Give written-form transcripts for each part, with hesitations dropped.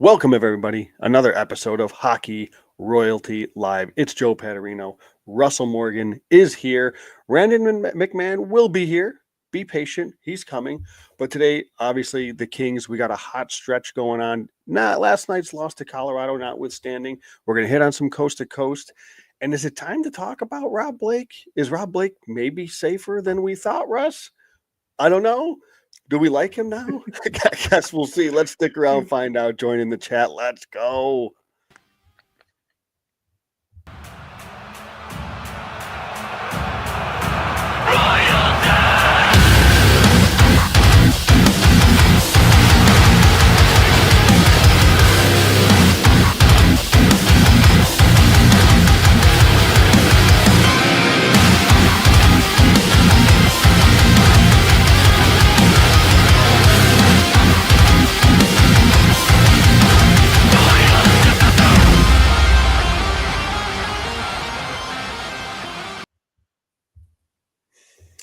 Welcome, everybody. Another episode of Hockey Royalty Live. It's Joe Paterino. Russell Morgan is here. Brandon McMahon will be here. Be patient. He's coming. But today, obviously, the Kings, we got a hot stretch going on. Not last night's loss to Colorado notwithstanding. We're going to hit on some coast to coast. And is it time to talk about Rob Blake? Is Rob Blake maybe safer than we thought, Russ? I don't know. Do we like him now? I guess we'll see. Let's stick around, find out. Join in the chat. Let's go.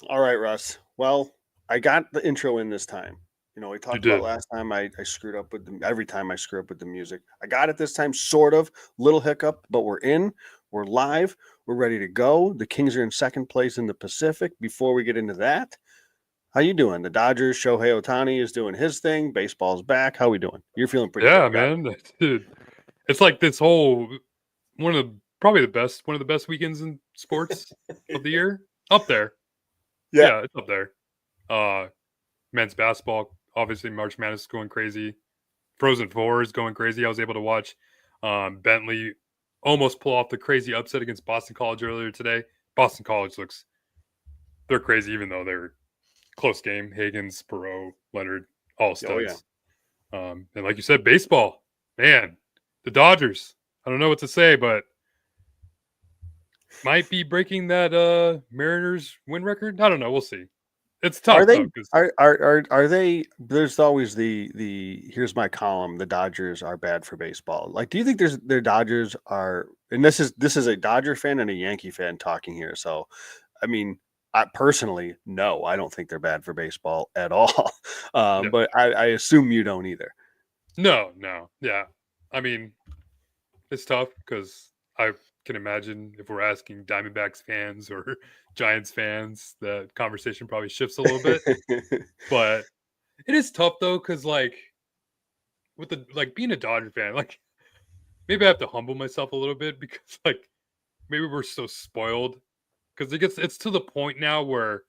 All right, Russ. Well, I got the intro in this time. You know, we talked about last time I screwed up with every time I screw up with the music. I got it this time, sort of. Little hiccup, but we're in. We're live. We're ready to go. The Kings are in second place in the Pacific. Before we get into that, how you doing? The Dodgers, Shohei Ohtani is doing his thing. Baseball's back. How we doing? You're feeling pretty good. Man. Dude, it's like this whole one of the best weekends in sports of the year. Up there. Yeah, it's up there. Men's basketball, obviously March Madness is going crazy. Frozen Four is going crazy. I was able to watch Bentley almost pull off the crazy upset against Boston College earlier today. Boston College they're crazy, even though they're close game. Higgins, Perot, Leonard, all studs. And like you said, baseball, man, the Dodgers. I don't know what to say, but might be breaking that Mariners win record. I don't know. We'll see. It's tough. Are they? There's always the here's my column. The Dodgers are bad for baseball. Like, do you think their Dodgers are? And this is a Dodger fan and a Yankee fan talking here. So, I mean, I personally, no, I don't think they're bad for baseball at all. No. But I assume you don't either. No. Yeah. I mean, it's tough because I can imagine if we're asking Diamondbacks fans or Giants fans, the conversation probably shifts a little bit. But it is tough though, because with being a Dodger fan, maybe I have to humble myself a little bit because maybe we're so spoiled because it's to the point now where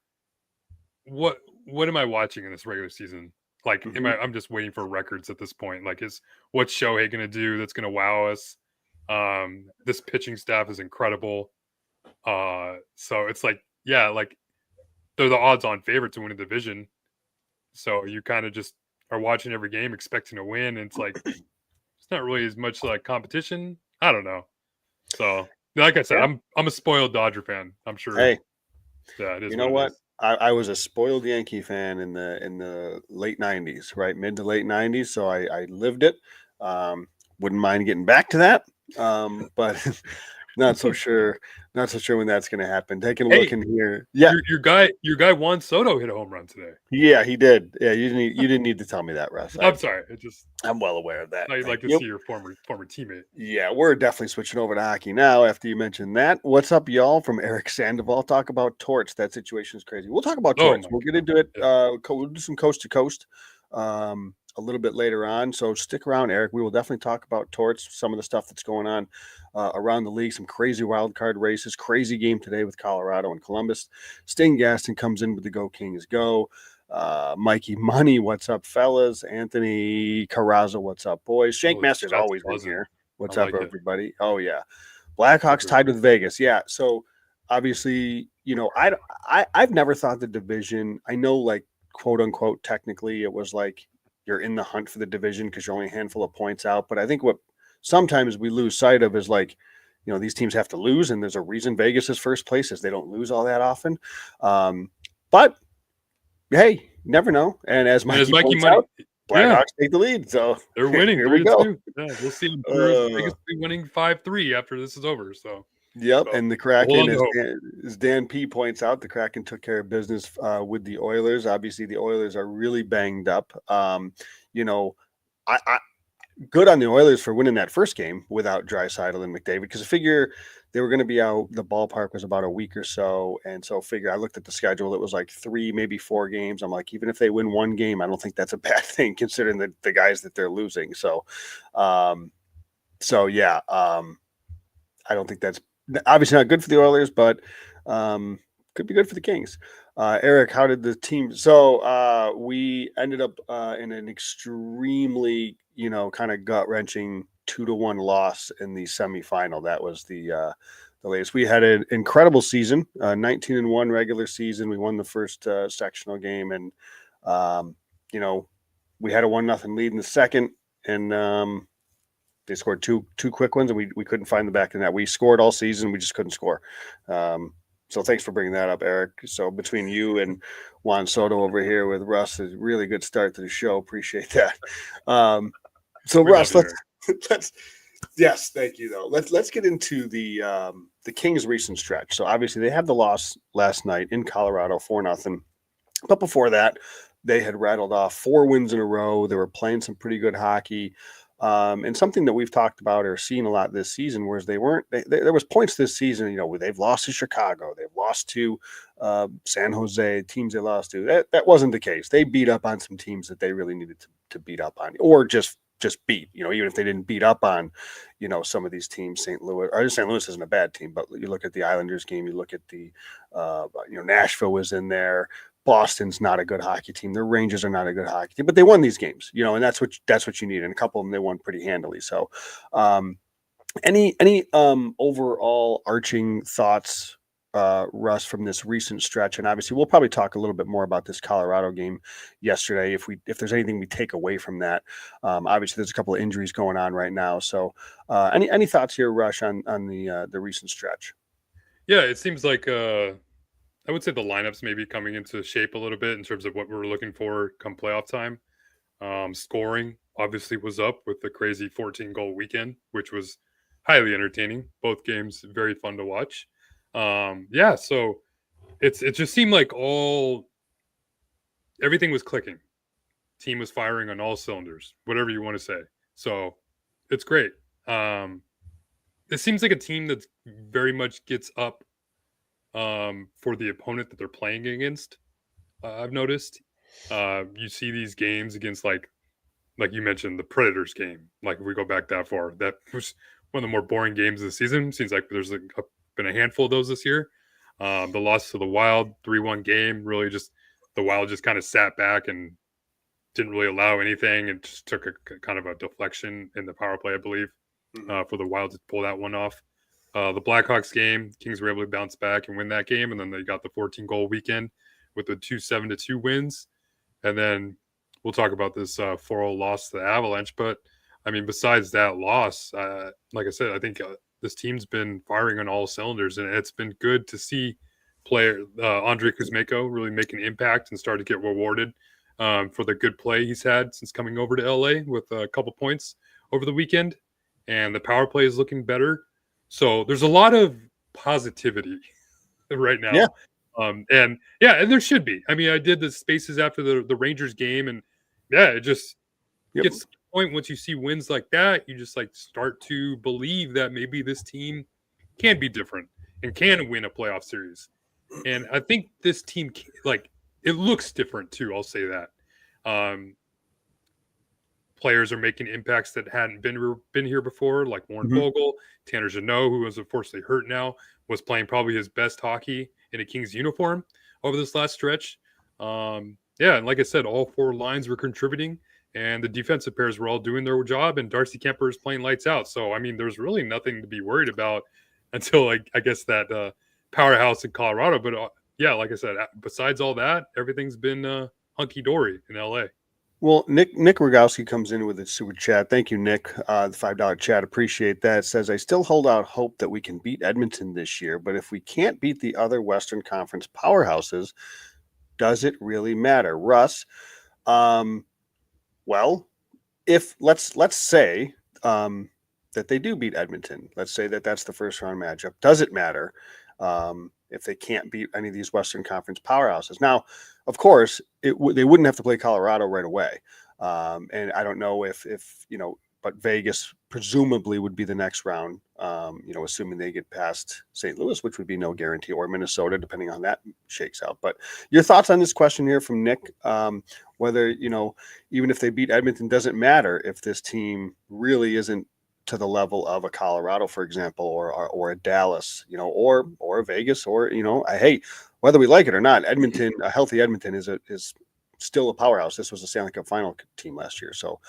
what am I watching in this regular season? I'm just waiting for records at this point. What's Shohei gonna do that's gonna wow us? This pitching staff is incredible. So it's they're the odds-on favorite to win a division. So you kind of just are watching every game expecting to win, and it's not really as much competition. I don't know. So like I said, I'm a spoiled Dodger fan. I'm sure. Hey, yeah, it is. You know what? I was a spoiled Yankee fan in the late 90s, right? Mid to late 90s. So I lived it. Wouldn't mind getting back to that. But not so sure when that's going to happen. Taking a look in here. Yeah. Your guy Juan Soto hit a home run today. Yeah, he did. Yeah, you didn't need to tell me that, Russ. I'm sorry. I'm well aware of that. I'd like to see your former teammate. Yeah, we're definitely switching over to hockey now after you mentioned that. What's up, y'all? From Eric Sandoval. Talk about Torts. That situation is crazy. We'll talk about Torts. We'll get into it. Yeah. We'll do some coast to coast a little bit later on. So stick around, Eric. We will definitely talk about Torts, some of the stuff that's going on around the league, some crazy wild card races, crazy game today with Colorado and Columbus. Sting Gaston comes in with the Go Kings Go. Mikey Money, what's up, fellas? Anthony Carrazzo, what's up, boys? Shank Master's always been here. What's up, everybody? Oh yeah, Blackhawks tied with Vegas. Yeah, so obviously, you know, I've never thought the division. I know, quote unquote, technically, it was you're in the hunt for the division because you're only a handful of points out. But I think what sometimes we lose sight of is these teams have to lose, and there's a reason Vegas is first place is they don't lose all that often. But hey, never know. And as Mikey points out, Blackhawks take the lead, so they're winning. Here we go. Yeah, we'll see them. Vegas be winning 5-3 after this is over. So Yep, and the Kraken, as Dan P points out, the Kraken took care of business with the Oilers. Obviously, the Oilers are really banged up. You know, good on the Oilers for winning that first game without Draisaitl and McDavid, because I figure they were going to be out. The ballpark was about a week or so, and so figure I looked at the schedule. It was like 3, maybe 4 games. I'm like, even if they win one game, I don't think that's a bad thing considering the guys that they're losing. So, yeah, I don't think that's obviously not good for the Oilers, but could be good for the Kings. Eric, how did the team? So we ended up in an extremely, kind of gut wrenching 2-1 loss in the semifinal. That was the latest. We had an incredible season, 19-1 regular season. We won the first sectional game, and we had a 1-0 lead in the second, and they scored two quick ones, and we couldn't find the back of that. We scored all season, we just couldn't score. So thanks for bringing that up, Eric. So between you and Juan Soto over here with Russ, a really good start to the show. Appreciate that. So Russ, let's yes, thank you though. Let's get into the Kings' recent stretch. So obviously they had the loss last night in Colorado, 4-0. But before that, they had rattled off 4 wins in a row. They were playing some pretty good hockey. And something that we've talked about or seen a lot this season, whereas there was points this season, where they've lost to Chicago, they've lost to San Jose, teams they lost to. That wasn't the case. They beat up on some teams that they really needed to beat up on, or just beat, even if they didn't beat up on, some of these teams. St. Louis isn't a bad team, but you look at the Islanders game, you look at the, Nashville was in there. Boston's not a good hockey team. The Rangers are not a good hockey team, but they won these games, and that's what you need. And a couple of them they won pretty handily. So, any overall arching thoughts, Russ, from this recent stretch? And obviously, we'll probably talk a little bit more about this Colorado game yesterday if there's anything we take away from that. Obviously, there's a couple of injuries going on right now. So, any thoughts here, Rush, on the recent stretch? Yeah, it seems like I would say the lineups maybe coming into shape a little bit in terms of what we're looking for come playoff time. Scoring obviously was up with the crazy 14-goal weekend, which was highly entertaining. Both games very fun to watch. So it just seemed like everything was clicking. Team was firing on all cylinders, whatever you want to say. So it's great. It seems like a team that very much gets up for the opponent that they're playing against. I've noticed. You see these games against like you mentioned the Predators game. Like if we go back that far, that was one of the more boring games of the season. Seems like there's been a handful of those this year. The loss to the Wild 3-1 game, really just the Wild just kind of sat back and didn't really allow anything. It just took a kind of a deflection in the power play, I believe, for the Wild to pull that one off. The Blackhawks game, Kings were able to bounce back and win that game, and then they got the 14-goal weekend with the 7-2 wins. And then we'll talk about this 4-0 loss to the Avalanche. But, I mean, besides that loss, like I said, I think this team's been firing on all cylinders, and it's been good to see player Andrei Kuzmenko really make an impact and start to get rewarded for the good play he's had since coming over to LA with a couple points over the weekend. And the power play is looking better. So there's a lot of positivity right now. Yeah. And there should be. I mean, I did the spaces after the Rangers game, and it just gets to the point once you see wins like that, you just like start to believe that maybe this team can be different and can win a playoff series. And I think this team, it looks different too. I'll say that. Players are making impacts that hadn't been here before, like Warren Fogle, Tanner Jeannot, who is unfortunately hurt now, was playing probably his best hockey in a Kings uniform over this last stretch. And like I said, all 4 lines were contributing, and the defensive pairs were all doing their job, and Darcy Kuemper is playing lights out. So, I mean, there's really nothing to be worried about until, I guess, that powerhouse in Colorado. But, like I said, besides all that, everything's been hunky-dory in LA. Well, Nick Rogowski comes in with a super chat. Thank you, Nick. The $5 chat. Appreciate that. It says, I still hold out hope that we can beat Edmonton this year, but if we can't beat the other Western Conference powerhouses, does it really matter? Russ, well, if let's say that they do beat Edmonton, let's say that that's the first round matchup. Does it matter if they can't beat any of these Western Conference powerhouses? Now, of course, they wouldn't have to play Colorado right away. And I don't know if but Vegas presumably would be the next round, assuming they get past St. Louis, which would be no guarantee, or Minnesota, depending on that shakes out. But your thoughts on this question here from Nick, whether, even if they beat Edmonton, doesn't matter if this team really isn't to the level of a Colorado, for example, or a Dallas, or a Vegas, or, hey, whether we like it or not, Edmonton, a healthy Edmonton is still a powerhouse. This was a Stanley Cup final team last year. So,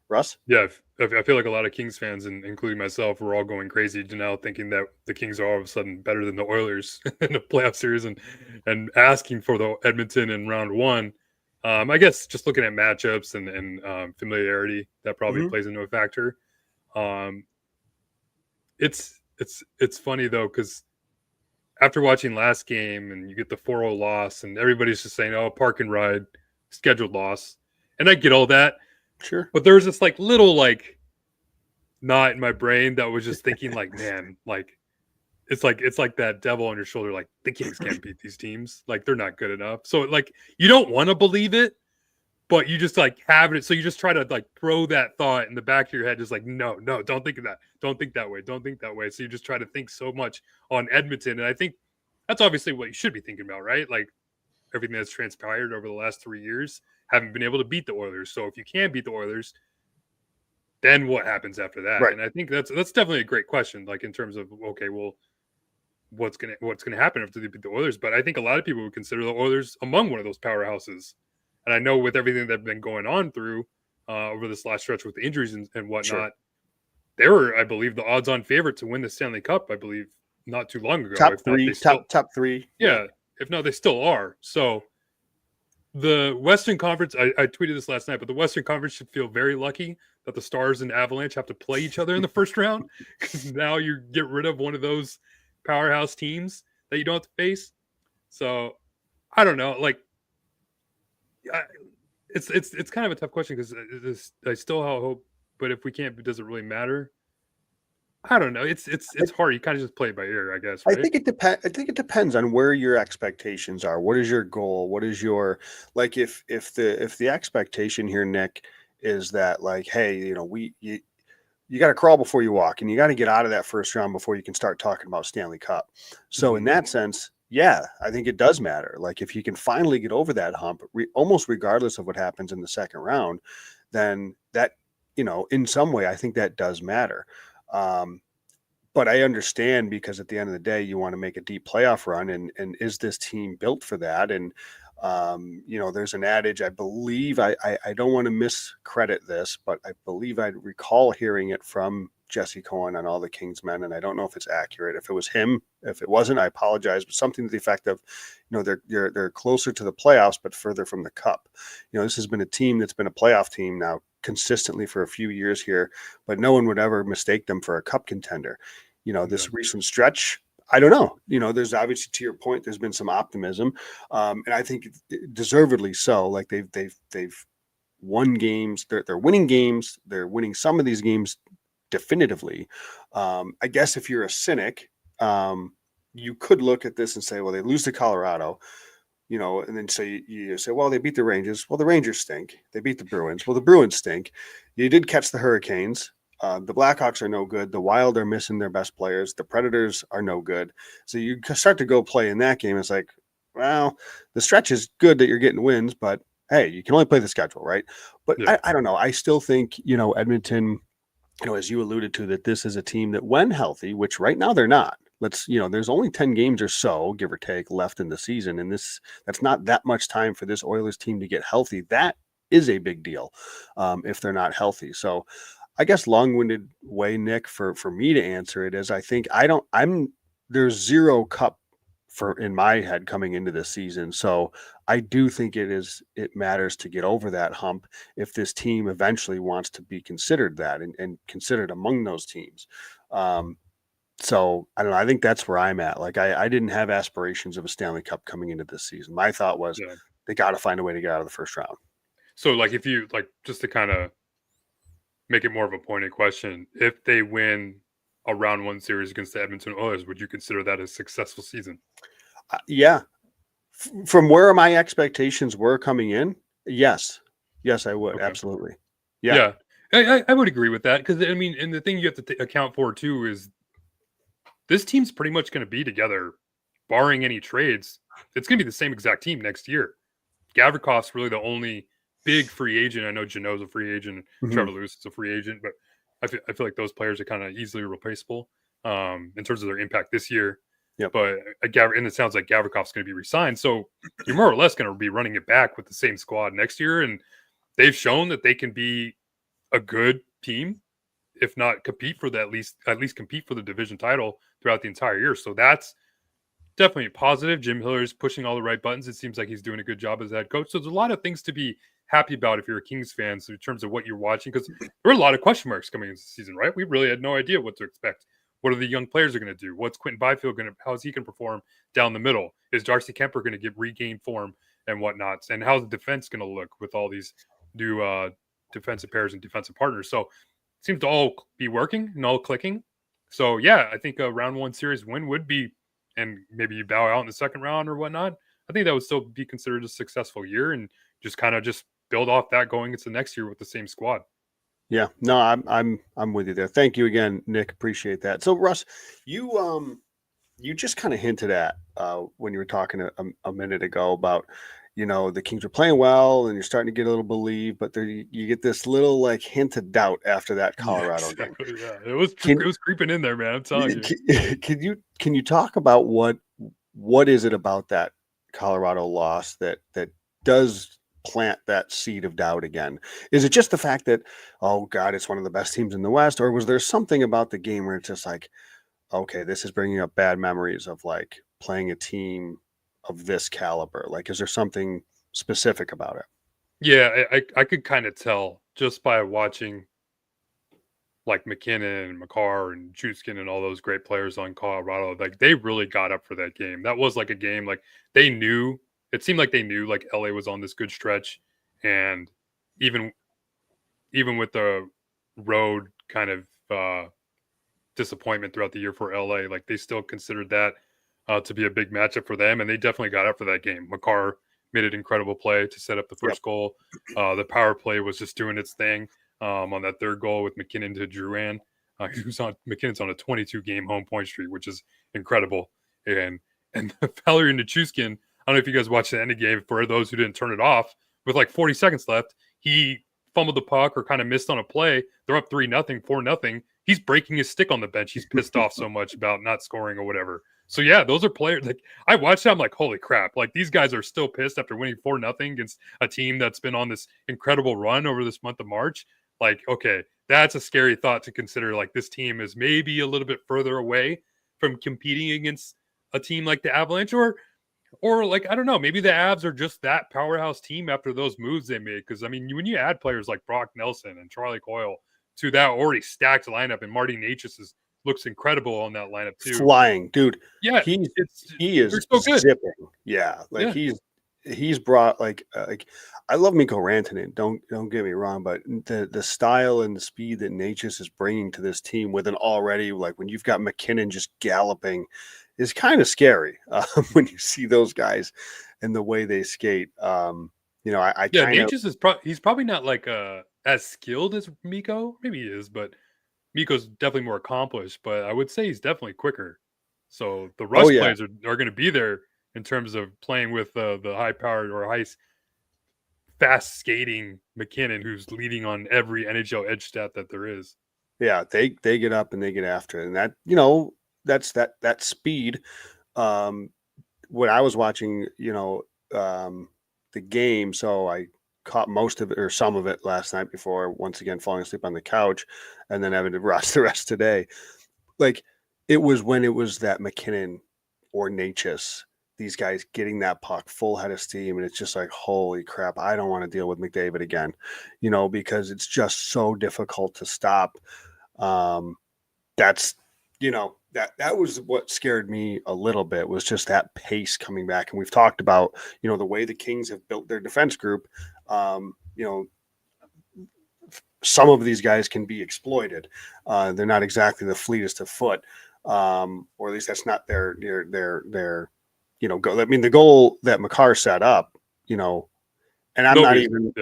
Russ? Yeah, I feel like a lot of Kings fans, and including myself, we're all going crazy now thinking that the Kings are all of a sudden better than the Oilers in the playoff series and asking for the Edmonton in round one. I guess just looking at matchups and familiarity, that probably plays into a factor. It's funny though, because after watching last game and you get the 4-0 loss and everybody's just saying, oh, park and ride, scheduled loss. And I get all that. Sure. But there was this little knot in my brain that was just thinking man, it's like that devil on your shoulder, like the Kings can't beat these teams. They're not good enough. So you don't want to believe it, but you just have it. So you just try to throw that thought in the back of your head, just no, don't think of that. Don't think that way. Don't think that way. So you just try to think so much on Edmonton. And I think that's obviously what you should be thinking about, right? Everything that's transpired over the last 3 years, haven't been able to beat the Oilers. So if you can beat the Oilers, then what happens after that? Right. And I think that's definitely a great question, in terms of, okay, well, what's gonna happen after they beat the Oilers? But I think a lot of people would consider the Oilers among one of those powerhouses. And I know with everything that's been going on through over this last stretch with the injuries and whatnot, sure, they were, I believe, the odds-on favorite to win the Stanley Cup, I believe, not too long ago. Top three. Yeah, if not, they still are. So the Western Conference, I tweeted this last night, but the Western Conference should feel very lucky that the Stars and Avalanche have to play each other in the first round, because now you get rid of one of those powerhouse teams that you don't have to face. So I don't know, it's kind of a tough question, because I still have hope, but if we can't, does it really matter? I don't know. It's hard. You kind of just play it by ear, I guess. Right? I think it depends on where your expectations are. What is your goal? What is your if the expectation here, Nick, is that hey, you got to crawl before you walk, and you got to get out of that first round before you can start talking about Stanley Cup. So in that sense, yeah, I think it does matter. If you can finally get over that hump, almost regardless of what happens in the second round, then that, in some way, I think that does matter. But I understand, because at the end of the day, you want to make a deep playoff run, and is this team built for that? And there's an adage, I believe, I don't want to miscredit this, but I believe I recall hearing it from Jesse Cohen on All the Kings Men, and I don't know if it's accurate. If it was him, if it wasn't, I apologize. But something to the effect of, they're closer to the playoffs but further from the cup. This has been a team that's been a playoff team now consistently for a few years here, but no one would ever mistake them for a cup contender. This recent stretch, I don't know. There's obviously, to your point, there's been some optimism, and I think deservedly so. They've won games. They're winning games. They're winning some of these games definitively. I guess if you're a cynic, you could look at this and say, well, they lose to Colorado, and then you say, well, they beat the Rangers. Well, the Rangers stink. They beat the Bruins. Well, the Bruins stink. You did catch the Hurricanes. The Blackhawks are no good. The Wild are missing their best players. The Predators are no good. So you start to go play in that game. It's well, the stretch is good that you're getting wins, but hey, you can only play the schedule, right? But yeah. I don't know. I still think, Edmonton, as you alluded to, that this is a team that, when healthy, which right now they're not, there's only 10 games or so, give or take, left in the season. And that's not that much time for this Oilers team to get healthy. That is a big deal if they're not healthy. So I guess long-winded way, Nick, for me to answer it is, I think there's zero cup in my head coming into this season. So I do think it matters to get over that hump if this team eventually wants to be considered that and considered among those teams. So I don't know. I think that's where I'm at. I didn't have aspirations of a Stanley Cup coming into this season. My thought was they got to find a way to get out of the first round. So if you just to kind of make it more of a pointed question, if they win a round one series against the Edmonton Oilers, would you consider that a successful season? Yeah. From where my expectations were coming in, yes, I would. Okay. Absolutely. Yeah. I would agree with that because I mean, and the thing you have to account for too is this team's pretty much going to be together, barring any trades. It's going to be the same exact team next year. Gavrikov's really the only big free agent. I know Janot's a free agent, Trevor Lewis is a free agent, but I feel like those players are kind of easily replaceable in terms of their impact this year. Yep. But and it sounds like Gavrikov's going to be resigned, so you're more or less going to be running it back with the same squad next year, and they've shown that they can be a good team, if not compete for the at least compete for the division title throughout the entire year. So that's definitely positive. Jim Hiller's pushing all the right buttons. It seems like he's doing a good job as head coach. So there's a lot of things to be happy about if you're a Kings fan in terms of what you're watching, because there were a lot of question marks coming into the season, right? We really had no idea what to expect. What are the young players are going to do? What's Quentin Byfield going to? How's he going to perform down the middle? Is Darcy Kemper going to regain form and whatnot? And how's the defense going to look with all these new defensive pairs and defensive partners? So it seems to all be working and all clicking. So yeah, I think a round one series win would be, and maybe you bow out in the second round or whatnot. I think that would still be considered a successful year, and just kind of just build off that going into next year with the same squad. Yeah, no, I'm with you there. Thank you again, Nick. Appreciate that. So Russ, you just kind of hinted at when you were talking a minute ago about, the Kings are playing well and you're starting to get a little belief, but there you get this little like hint of doubt after that Colorado game. Yeah, it was creeping in there, man. I'm telling you. Can you talk about what is it about that Colorado loss that does plant that seed of doubt again? Is it just the fact that, oh God, it's one of the best teams in the West, or was there something about the game where it's just like, okay, this is bringing up bad memories of like playing a team of this caliber? Like, is there something specific about it? Yeah, I could kind of tell just by watching like McKinnon and Makar and Chuskin and all those great players on Colorado. Like they really got up for that game. That was like a game like they knew. It seemed like they knew like LA was on this good stretch, and even with the road kind of disappointment throughout the year for LA, like they still considered that to be a big matchup for them, and they definitely got up for that game. Makar made an incredible play to set up the first goal. The power play was just doing its thing on that third goal with McKinnon to Drouin. McKinnon's on a 22 game home point streak, which is incredible. And Valery Nichushkin, I don't know if you guys watched the end of the game. For those who didn't turn it off, with like 40 seconds left, he fumbled the puck or kind of missed on a play. They're up 3-0, 4-0. He's breaking his stick on the bench. He's pissed off so much about not scoring or whatever. So yeah, those are players. Like I watched that, I'm like, holy crap! Like these guys are still pissed after winning 4-0 against a team that's been on this incredible run over this month of March. Like, okay, that's a scary thought to consider. Like this team is maybe a little bit further away from competing against a team like the Avalanche, or like, I don't know, maybe the Avs are just that powerhouse team after those moves they made. Because I mean, when you add players like Brock Nelson and Charlie Coyle to that already stacked lineup, and Marty Necas looks incredible on that lineup too. Flying, dude. Yeah, he is so zipping. Yeah, like he's brought like I love Mikko Rantanen. Don't get me wrong, but the style and the speed that Necas is bringing to this team with an already, like when you've got McKinnon just galloping, is kind of scary when you see those guys and the way they skate. Necas is he's probably not like as skilled as Mikko. Maybe he is, but Mikko's definitely more accomplished. But I would say he's definitely quicker. So the Russ players are going to be there in terms of playing with the high-powered or fast skating McKinnon, who's leading on every NHL edge stat that there is. Yeah, they get up and they get after it, and that that's that speed. When I was watching, the game, so I caught most of it or some of it last night before once again falling asleep on the couch, and then having to watch the rest today. Like it was when it was that McKinnon or Necas, these guys getting that puck full head of steam, and it's just like, holy crap, I don't want to deal with McDavid again, because it's just so difficult to stop. That's that was what scared me a little bit, was just that pace coming back. And we've talked about, the way the Kings have built their defense group. Some of these guys can be exploited. They're not exactly the fleetest of foot, or at least that's not their goal. I mean, the goal that Makar set up, and I'm not even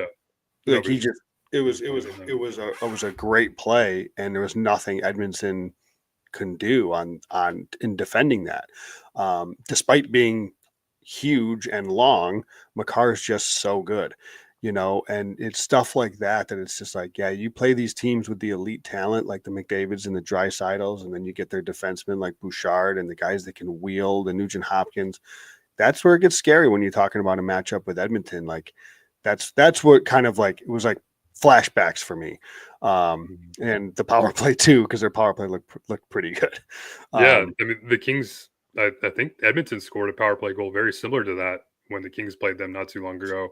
like It was a great play, and there was nothing Edmondson couldn't do on in defending that. Despite being huge and long, Makar's just so good, and it's stuff like that it's just like, yeah, you play these teams with the elite talent like the McDavids and the Dreisaitl's, and then you get their defensemen like Bouchard and the guys that can wield, and Nugent Hopkins. That's where it gets scary when you're talking about a matchup with Edmonton. Like that's what kind of like, it was like flashbacks for me. And the power play too, because their power play looked pretty good. Yeah, I mean the Kings. I think Edmonton scored a power play goal very similar to that when the Kings played them not too long ago.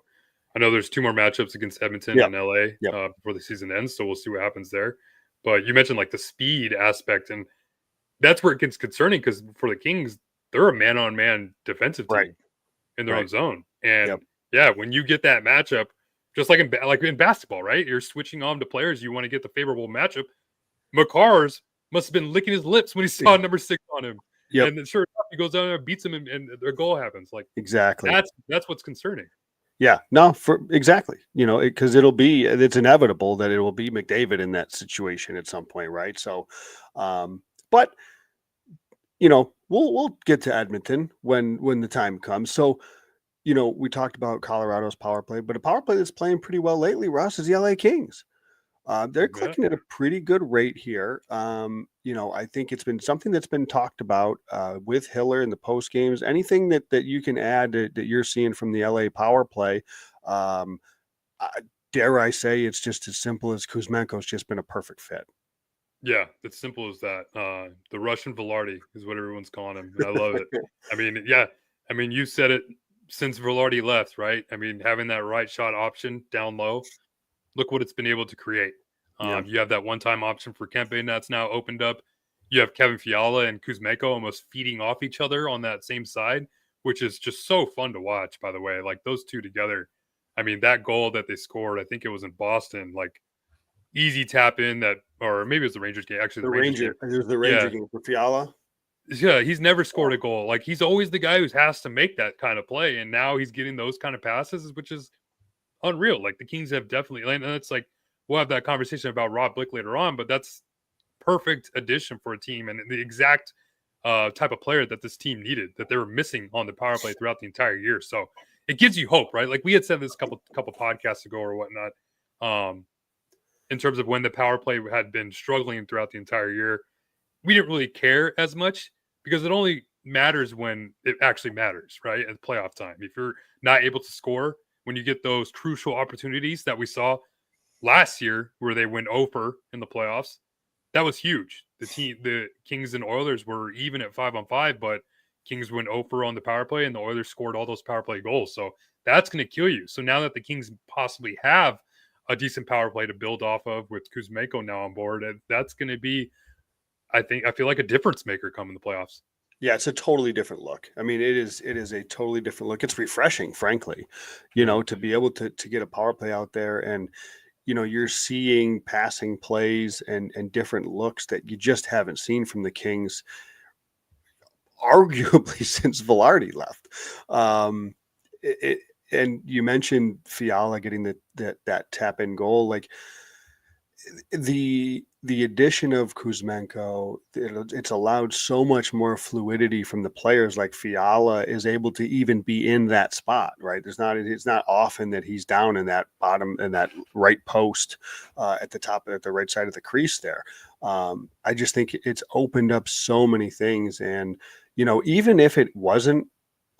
I know there's 2 more matchups against Edmonton and LA before the season ends, so we'll see what happens there. But you mentioned like the speed aspect, and that's where it gets concerning because for the Kings, they're a man-on-man defensive team in their own zone, and when you get that matchup, just like in basketball, right? You're switching on to players, you want to get the favorable matchup. Makar's must have been licking his lips when he saw number 6 on him. And then sure enough, he goes down there, beats him, and their goal happens. Like exactly, that's what's concerning. Yeah, no, exactly. Because it's inevitable that it will be McDavid in that situation at some point, right? So, but we'll get to Edmonton when the time comes. So, we talked about Colorado's power play, but a power play that's playing pretty well lately, Russ, is the LA Kings. They're clicking at a pretty good rate here. I think it's been something that's been talked about with Hiller in the post games. Anything that you can add that you're seeing from the LA power play? Dare I say it's just as simple as Kuzmenko's just been a perfect fit. Yeah, it's simple as that. The Russian Velarde is what everyone's calling him. And I love it. I mean, yeah. I mean, you said it since Velarde left, right? I mean, having that right shot option down low. Look what it's been able to create. You have that one-time option for Kempe that's now opened up. You have Kevin Fiala and Kuzmenko almost feeding off each other on that same side, which is just so fun to watch, by the way. Like those two together. I mean, that goal that they scored, I think it was in Boston, like easy tap in or maybe it was the Rangers game. Actually, the Ranger game for Fiala. Yeah, he's never scored a goal. Like he's always the guy who has to make that kind of play. And now he's getting those kind of passes, which is unreal. Like the Kings have definitely, and it's like we'll have that conversation about Rob Blake later on, but that's perfect addition for a team and the exact type of player that this team needed that they were missing on the power play throughout the entire year. So it gives you hope, right? Like we had said this a couple podcasts ago or whatnot, in terms of when the power play had been struggling throughout the entire year. We didn't really care as much because it only matters when it actually matters, right? At playoff time. If you're not able to score, when you get those crucial opportunities that we saw last year where they went over in the playoffs, that was huge. The Kings and Oilers were even at 5-on-5, but Kings went over on the power play and the Oilers scored all those power play goals. So that's going to kill you. So now that the Kings possibly have a decent power play to build off of with Kuzmenko now on board, that's going to be, I feel like a difference maker coming the playoffs. Yeah, it's a totally different look. I mean, it is a totally different look. It's refreshing, frankly, to be able to get a power play out there and, you're seeing passing plays and different looks that you just haven't seen from the Kings, arguably since Velarde left. And you mentioned Fiala getting that tap in goal, like the addition of Kuzmenko, it's allowed so much more fluidity from the players. Like Fiala is able to even be in that spot, right? It's not often that he's down in that bottom and that right post at the right side of the crease there. I just think it's opened up so many things. And, even if it wasn't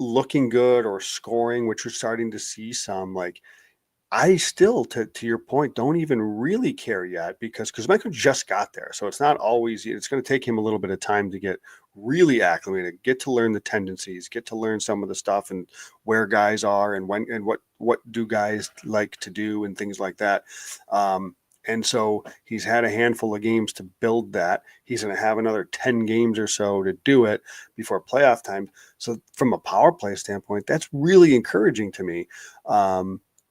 looking good or scoring, which we're starting to see some, like, I still, to your point, don't even really care yet because Kuzmenko just got there. So it's not always, it's going to take him a little bit of time to get really acclimated, get to learn the tendencies, get to learn some of the stuff and where guys are and when and what do guys like to do and things like that. And so he's had a handful of games to build that. He's going to have another 10 games or so to do it before playoff time. So from a power play standpoint, that's really encouraging to me.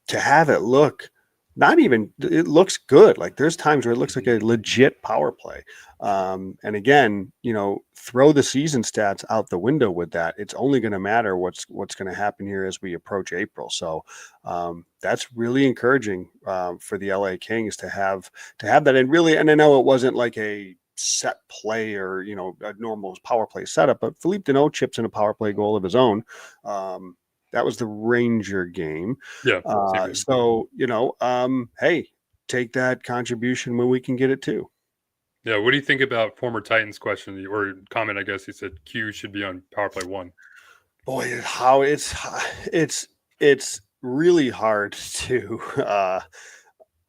To have it look not even, it looks good. Like there's times where it looks like a legit power play. And again, throw the season stats out the window with that. It's only going to matter what's going to happen here as we approach April. So that's really encouraging for the LA Kings to have that. And really, and I know it wasn't like a set play or a normal power play setup, but Philippe Deneau chips in a power play goal of his own. That was the Ranger game. Yeah. So, hey, take that contribution when we can get it too. Yeah. What do you think about former Titans question or comment? I guess he said Q should be on power play 1. Boy, how it's really hard to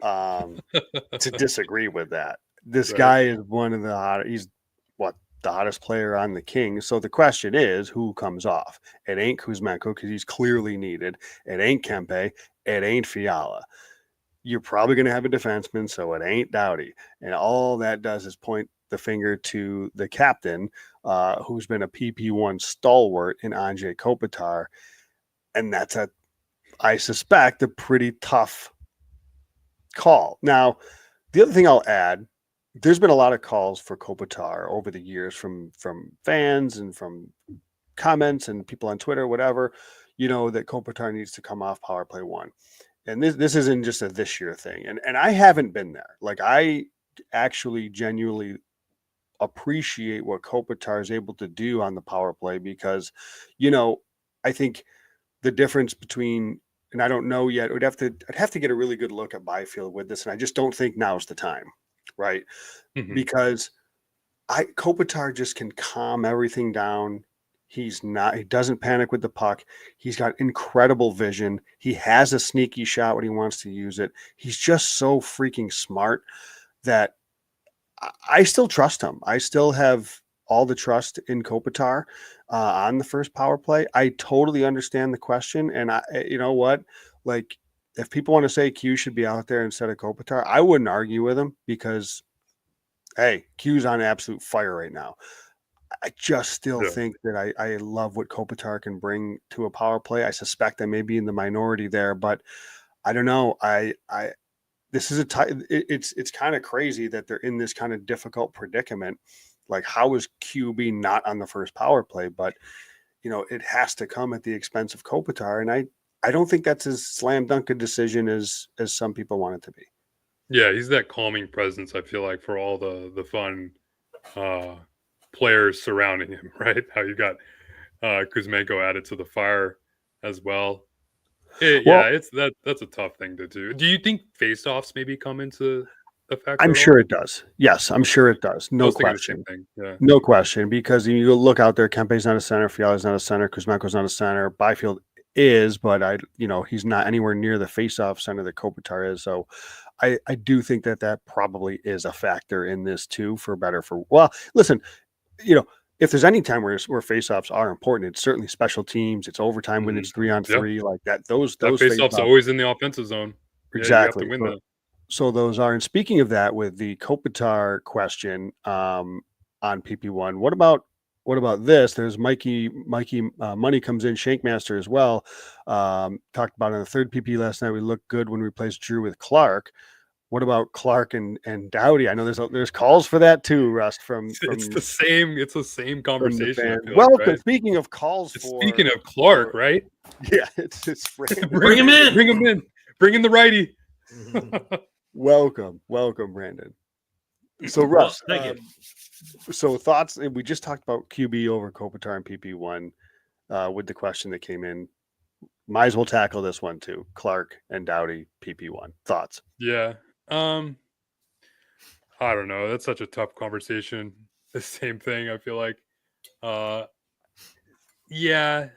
to disagree with that. This Right. guy is one of the hottest. He's the hottest player on the Kings. So the question is, who comes off? It ain't Kuzmenko because he's clearly needed. It ain't Kempe. It ain't Fiala. You're probably going to have a defenseman, so it ain't Doughty. And all that does is point the finger to the captain, who's been a PP1 stalwart in Anze Kopitar. And that's I suspect, a pretty tough call. Now, the other thing I'll add, there's been a lot of calls for Kopitar over the years from fans and from comments and people on Twitter, whatever, that Kopitar needs to come off power play 1. And this isn't just a this year thing. And I haven't been there. Like, I actually genuinely appreciate what Kopitar is able to do on the power play because, I think the difference between, and I don't know yet, I'd have to get a really good look at Byfield with this. And I just don't think now's the time. Right. Mm-hmm. Because Kopitar just can calm everything down. He doesn't panic with the puck. He's got incredible vision. He has a sneaky shot when he wants to use it. He's just so freaking smart that I still trust him. I still have all the trust in Kopitar on the first power play. I totally understand the question. And you know what? Like, if people want to say Q should be out there instead of Kopitar, I wouldn't argue with them because, hey, Q's on absolute fire right now. I just still think that I love what Kopitar can bring to a power play. I suspect I may be in the minority there, but I don't know. This is it's kind of crazy that they're in this kind of difficult predicament. Like, how is QB not on the first power play? But it has to come at the expense of Kopitar, and I don't think that's as slam dunk a decision as some people want it to be. Yeah, he's that calming presence, I feel like, for all the fun players surrounding him, right? How you got Kuzmenko added to the fire as well. That's a tough thing to do. Do you think face-offs maybe come into effect? I'm sure it does. Yes, I'm sure it does. No question. Yeah. No question. Because you look out there, Kempe's not a center, Fiala's not a center, Kuzmenko's not a center, Byfield is, but he's not anywhere near the face-off center that Kopitar is. So I do think that probably is a factor in this too, for better for. Well, listen, if there's any time where face-offs are important, it's certainly special teams. It's overtime when it's 3-on-3, like that. Those face-offs are always in the offensive zone. Exactly. Yeah, you have to win that. So those are. And speaking of that, with the Kopitar question on PP1, what about this? There's Mikey Money comes in, Shankmaster as well. Talked about on the third PP last night. We looked good when we replaced Drew with Clark. What about Clark and Doughty? I know there's calls for that too, Rust. It's the same conversation. Welcome. Right? Speaking of calls speaking of Clark, right? Yeah, it's bring him in. Bring in the righty. Welcome, Brandon. So Russ, thank you. So thoughts? We just talked about QB over Kopitar and PP1 with the question that came in. Might as well tackle this one too. Clark and Doughty, PP1. Thoughts? Yeah. I don't know. That's such a tough conversation. The same thing, I feel like. Yeah.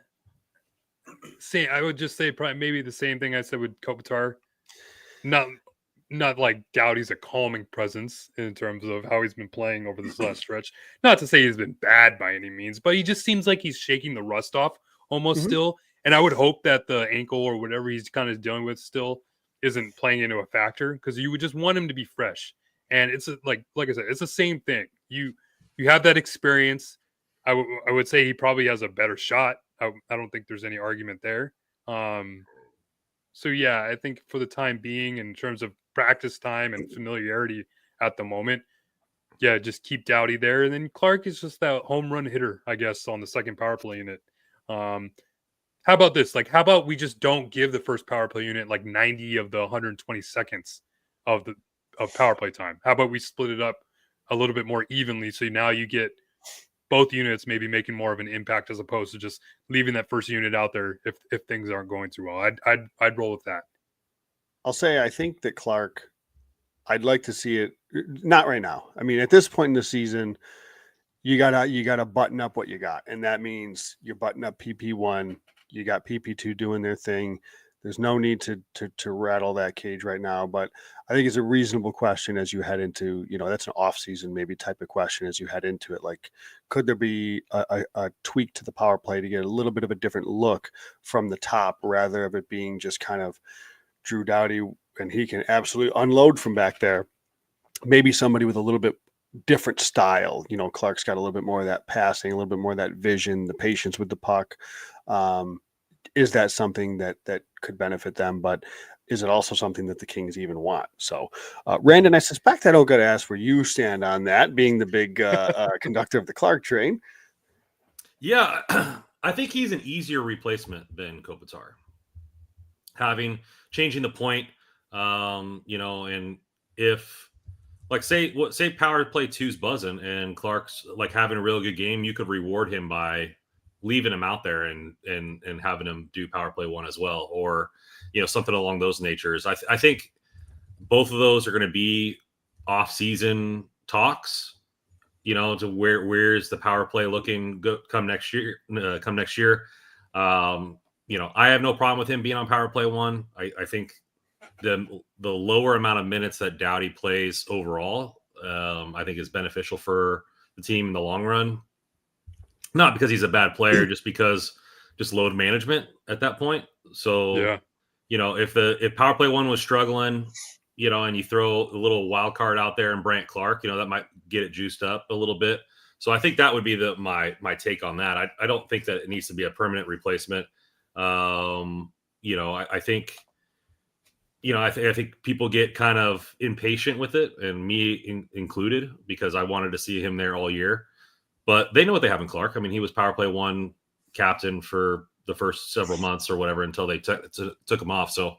I would just say probably maybe the same thing I said with Kopitar. Not like Doughty's a calming presence in terms of how he's been playing over this last stretch. Not to say he's been bad by any means, but he just seems like he's shaking the rust off almost still. And I would hope that the ankle or whatever he's kind of dealing with still isn't playing into a factor, because you would just want him to be fresh. And it's like I said, it's the same thing. You have that experience. I would say he probably has a better shot. I don't think there's any argument there. So yeah, I think for the time being, in terms of practice time and familiarity at the moment, yeah, just keep Doughty there, and then Clark is just that home run hitter, I guess, on the second power play unit. Um, how about this? Like, how about we just don't give the first power play unit like 90 of the 120 seconds of power play time? How about we split it up a little bit more evenly, so now you get both units maybe making more of an impact as opposed to just leaving that first unit out there if things aren't going too well. I'd roll with that. I'll say I think that Clark, I'd like to see it, not right now. I mean, at this point in the season, you gotta button up what you got, and that means you button up PP1. You got PP2 doing their thing. There's no need to rattle that cage right now, but I think it's a reasonable question as you head into, that's an off-season maybe type of question as you head into it. Like, could there be a tweak to the power play to get a little bit of a different look from the top rather of it being just kind of Drew Doughty, and he can absolutely unload from back there. Maybe somebody with a little bit different style. Clark's got a little bit more of that passing, a little bit more of that vision, the patience with the puck. Is that something that could benefit them? But is it also something that the Kings even want? So, Randon, I suspect I don't got to ask where you stand on that, being the big conductor of the Clark train. Yeah, I think he's an easier replacement than Kopitar. Changing the point, and if say power play 2's buzzing and Clark's like having a real good game, you could reward him by leaving him out there and having him do power play 1 as well, or something along those natures. I think both of those are going to be off-season talks. To where's the power play looking come next year. I have no problem with him being on power play 1. I think the lower amount of minutes that Doughty plays overall, I think is beneficial for the team in the long run. Not because he's a bad player, just load management at that point. So, yeah. If power play 1 was struggling, and you throw a little wild card out there and Brandt Clark, that might get it juiced up a little bit. So I think that would be my take on that. I don't think that it needs to be a permanent replacement. I think people get kind of impatient with it, and me included, because I wanted to see him there all year. But they know what they have in Clark. I mean, he was power play 1 captain for the first several months or whatever until they took him off. So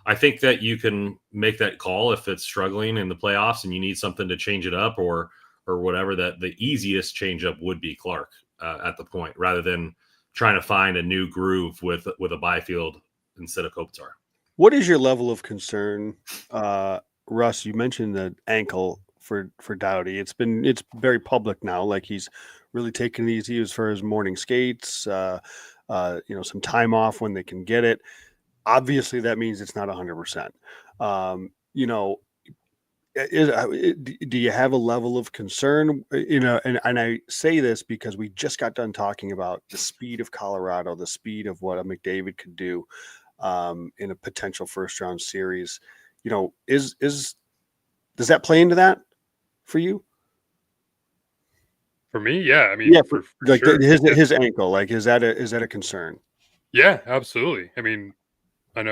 I think that you can make that call if it's struggling in the playoffs and you need something to change it up or whatever, that the easiest change up would be Clark at the point, rather than trying to find a new groove with a Byfield instead of Kopitar. What is your level of concern, Russ? You mentioned the ankle for Doughty. It's very public now. Like, he's really taking it easy as far as morning skates, some time off when they can get it. Obviously, that means it's not 100%. Do you have a level of concern? And I say this because we just got done talking about the speed of Colorado, the speed of what a McDavid could do in a potential first round series. Does that play into that for you? For me, yeah. I mean, yeah, for like sure. his ankle, like, is that a concern? Yeah, absolutely. I mean, I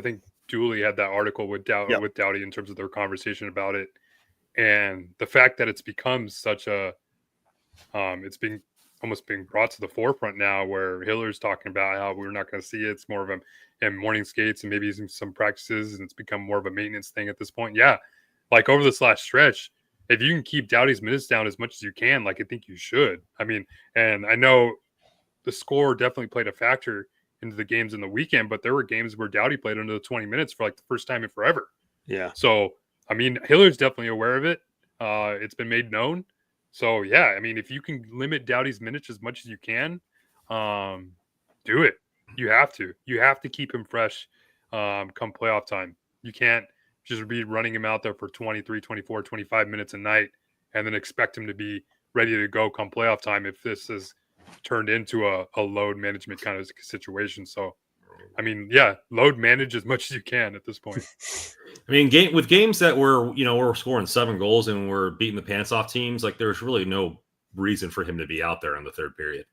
think Dooley had that article with Doughty in terms of their conversation about it, and the fact that it's become such a, it's being almost being brought to the forefront now, where Hiller's talking about how we're not going to see it. It's more of a morning skates and maybe some practices, and it's become more of a maintenance thing at this point. Yeah, like over this last stretch, if you can keep Doughty's minutes down as much as you can, like, I think you should. I mean, and I know the score definitely played a factor into the games in the weekend, but there were games where Doughty played under the 20 minutes for like the first time in forever. Yeah. So, I mean, Hiller's definitely aware of it. It's been made known. So, yeah, I mean, if you can limit Doughty's minutes as much as you can, do it. You have to keep him fresh come playoff time. You can't just be running him out there for 23, 24, 25 minutes a night and then expect him to be ready to go come playoff time if this is turned into a load management kind of situation. So, I mean, yeah, load manage as much as you can at this point. I mean, with games that we're scoring 7 goals and we're beating the pants off teams, like, there's really no reason for him to be out there in the third period.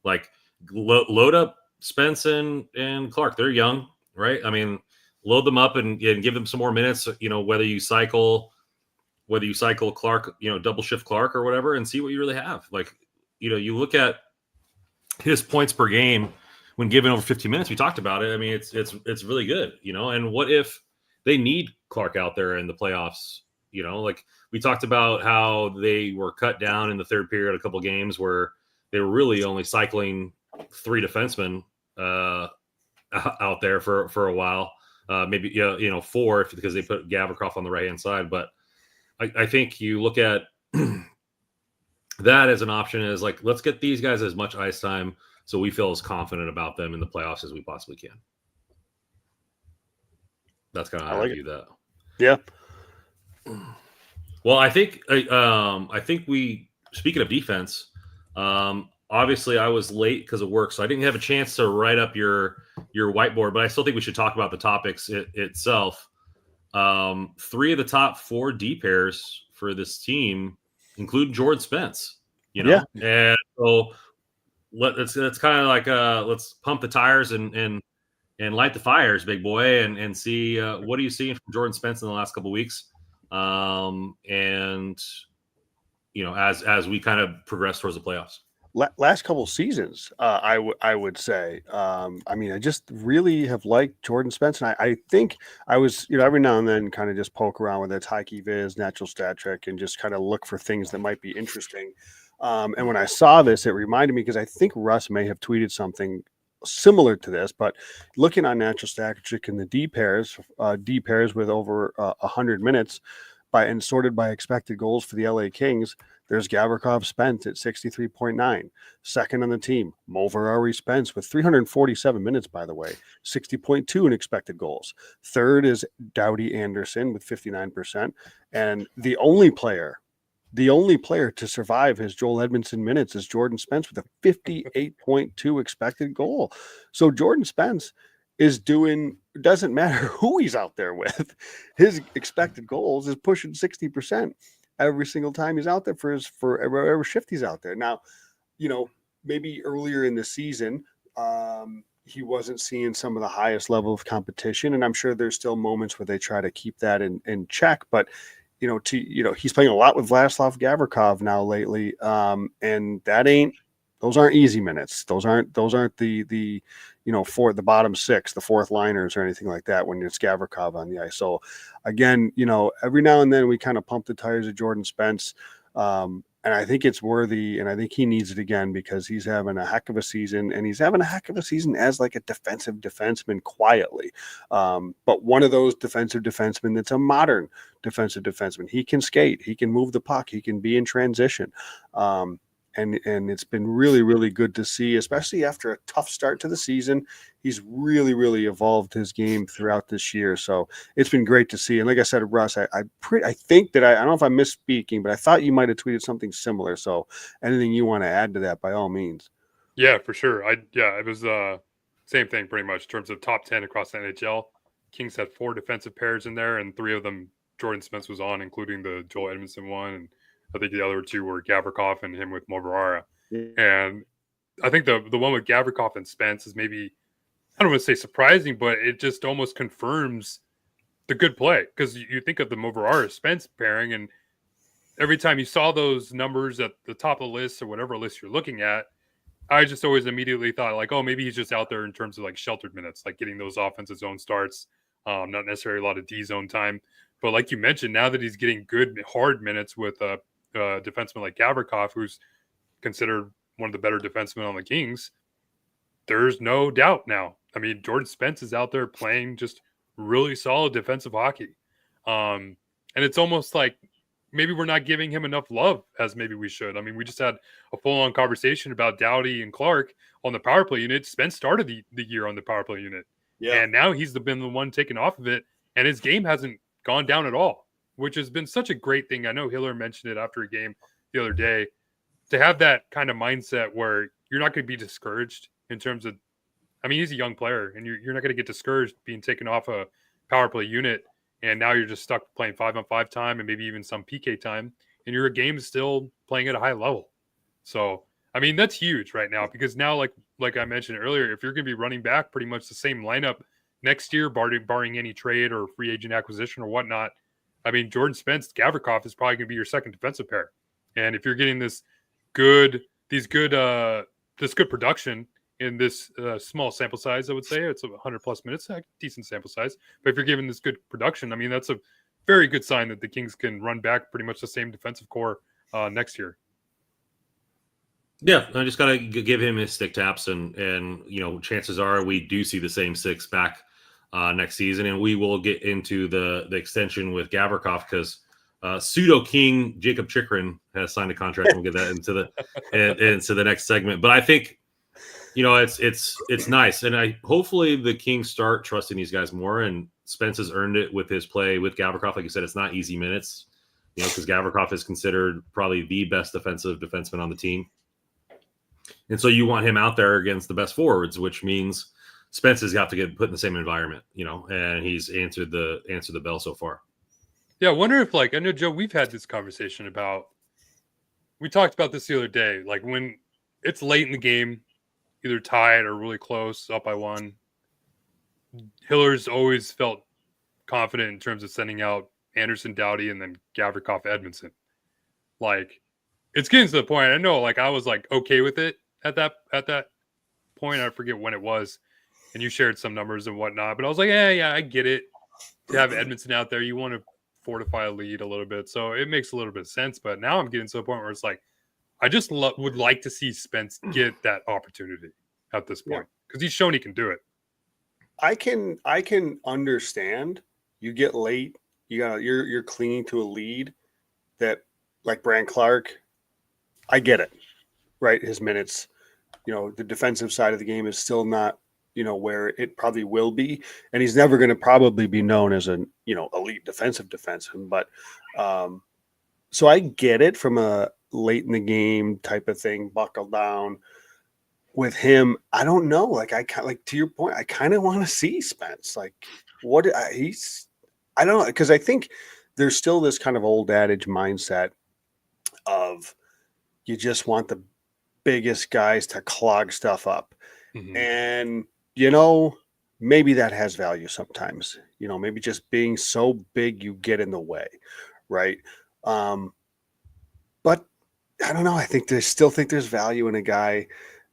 Like, load up Spence and Clark. They're young. right? I mean, load them up and give them some more minutes. Whether you cycle Clark, double shift Clark or whatever, and see what you really have. Like, you look at his points per game when given over 15 minutes. We talked about it. I mean, it's really good, And what if they need Clark out there in the playoffs? Like we talked about how they were cut down in the third period, a couple of games where they were really only cycling 3 defensemen out there for a while. Maybe 4 because they put Gavrikov on the right hand side. But I think you look at that as an option is like, let's get these guys as much ice time so we feel as confident about them in the playoffs as we possibly can. That's kind of how I view that. Yeah. Well, I think we, speaking of defense, obviously I was late because of work, so I didn't have a chance to write up your whiteboard, but I still think we should talk about the topics itself. 3 of the top 4 D pairs for this team include Jordan Spence, Yeah. And so it's kind of like let's pump the tires and light the fires, big boy, and see what are you seeing from Jordan Spence in the last couple of weeks, and as we kind of progress towards the playoffs. Last couple seasons, I would say. I mean, I just really have liked Jordan Spence, and I think I was, every now and then kind of just poke around with its Hockey Viz, Natural Stat Trick, and just kind of look for things that might be interesting. And when I saw this, it reminded me, because I think Russ may have tweeted something similar to this, but looking on Natural Stat Trick in the D pairs with over 100 minutes and sorted by expected goals for the LA Kings, there's Gavrikov Spence at 63.9. Second on the team, Mo Ferrari Spence with 347 minutes, by the way, 60.2 in expected goals. Third is Doughty Anderson with 59%. And the only player to survive his Joel Edmondson minutes is Jordan Spence with a 58.2 expected goal. So Jordan Spence is doesn't matter who he's out there with, his expected goals is pushing 60% every single time he's out there for whatever shift he's out there. Now, maybe earlier in the season, he wasn't seeing some of the highest level of competition, and I'm sure there's still moments where they try to keep that in check, but he's playing a lot with Vladislav Gavrikov now lately, and those aren't easy minutes. Those aren't the for the bottom 6, the fourth liners or anything like that when it's Gavrikov on the ice. So again, every now and then we kind of pump the tires of Jordan Spence, and I think it's worthy, and I think he needs it again because he's having a heck of a season, and he's having a heck of a season as like a defensive defenseman quietly. But one of those defensive defensemen that's a modern defensive defenseman. He can skate, he can move the puck, he can be in transition. And it's been really, really good to see, especially after a tough start to the season. He's really, really evolved his game throughout this year. So it's been great to see. And like I said, Russ, I think that I don't know if I'm misspeaking, but I thought you might have tweeted something similar. So anything you want to add to that, by all means. Yeah, for sure. It was same thing pretty much in terms of top 10 across the NHL. Kings had 4 defensive pairs in there, and 3 of them Jordan Spence was on, including the Joel Edmondson one, and I think the other 2 were Gavrikov and him with Mo Ferrari. Yeah. And I think the one with Gavrikov and Spence is maybe, I don't want to say surprising, but it just almost confirms the good play, because you think of the Mo Ferrari Spence pairing, and every time you saw those numbers at the top of the list or whatever list you're looking at, I just always immediately thought like, oh, maybe he's just out there in terms of like sheltered minutes, like getting those offensive zone starts, not necessarily a lot of D zone time. But like you mentioned, now that he's getting good hard minutes with defenseman like Gavrikov, who's considered one of the better defensemen on the Kings, there's no doubt now. I mean, Jordan Spence is out there playing just really solid defensive hockey. And it's almost like maybe we're not giving him enough love as maybe we should. I mean, we just had a full-on conversation about Doughty and Clark on the power play unit. Spence started the year on the power play unit. Yeah. And now he's been the one taken off of it, and his game hasn't gone down at all, which has been such a great thing. I know Hiller mentioned it after a game the other day, to have that kind of mindset where you're not going to be discouraged in terms of, I mean, he's a young player, and you're not going to get discouraged being taken off a power play unit, and now you're just stuck playing 5-on-5 time and maybe even some PK time, and your game is still playing at a high level. So, I mean, that's huge right now, because now, like I mentioned earlier, if you're going to be running back pretty much the same lineup next year, barring any trade or free agent acquisition or whatnot, I mean, Jordan Spence, Gavrikov is probably going to be your second defensive pair. And if you're getting this good production in this small sample size, I would say it's 100 plus minutes, a decent sample size. But if you're giving this good production, I mean, that's a very good sign that the Kings can run back pretty much the same defensive core next year. Yeah, I just got to give him his stick taps, and chances are we do see the same six back next season, and we will get into the extension with Gavrikov because pseudo King Jacob Chikrin has signed a contract. And we'll get that into the next segment. But I think it's nice, and hopefully the Kings start trusting these guys more. And Spence has earned it with his play with Gavrikov. Like you said, it's not easy minutes, because Gavrikov is considered probably the best defensive defenseman on the team. And so you want him out there against the best forwards, which means Spence has got to get put in the same environment, and he's answered the bell so far. Yeah, I wonder if, I know, Joe, we've had this conversation we talked about this the other day, when it's late in the game, either tied or really close, up by one, Hiller's always felt confident in terms of sending out Anderson, Doughty, and then Gavrikov, Edmondson. It's getting to the point. I know, I was okay with it at that point. I forget when it was, and you shared some numbers and whatnot. But I was like, yeah, I get it. To have Edmondson out there, you want to fortify a lead a little bit, so it makes a little bit of sense. But now I'm getting to the point where it's I just would like to see Spence get that opportunity at this point because he's shown he can do it. I can understand. You get late, you're clinging to a lead that, like Brant Clark. I get it, right? His minutes, the defensive side of the game is still not, where it probably will be. And he's never going to probably be known as an, elite defensive defenseman. But so I get it from a late in the game type of thing, buckle down. With him, I don't know. To your point, I kind of want to see Spence. I don't know, because I think there's still this kind of old adage mindset of, you just want the biggest guys to clog stuff up. Mm-hmm. And, maybe that has value sometimes. Maybe just being so big you get in the way, right? But I don't know. I think there's value in a guy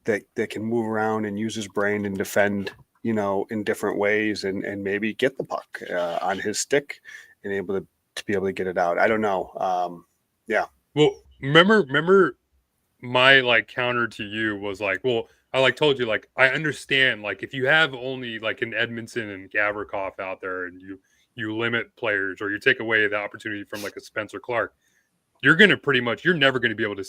that can move around and use his brain and defend, in different ways and maybe get the puck on his stick and able to be able to get it out. I don't know. Yeah. Well, remember my counter to you was I told you, I understand, if you have only an Edmondson and Gavrikov out there and you limit players or you take away the opportunity from a Spencer Clark, you're never going to be able to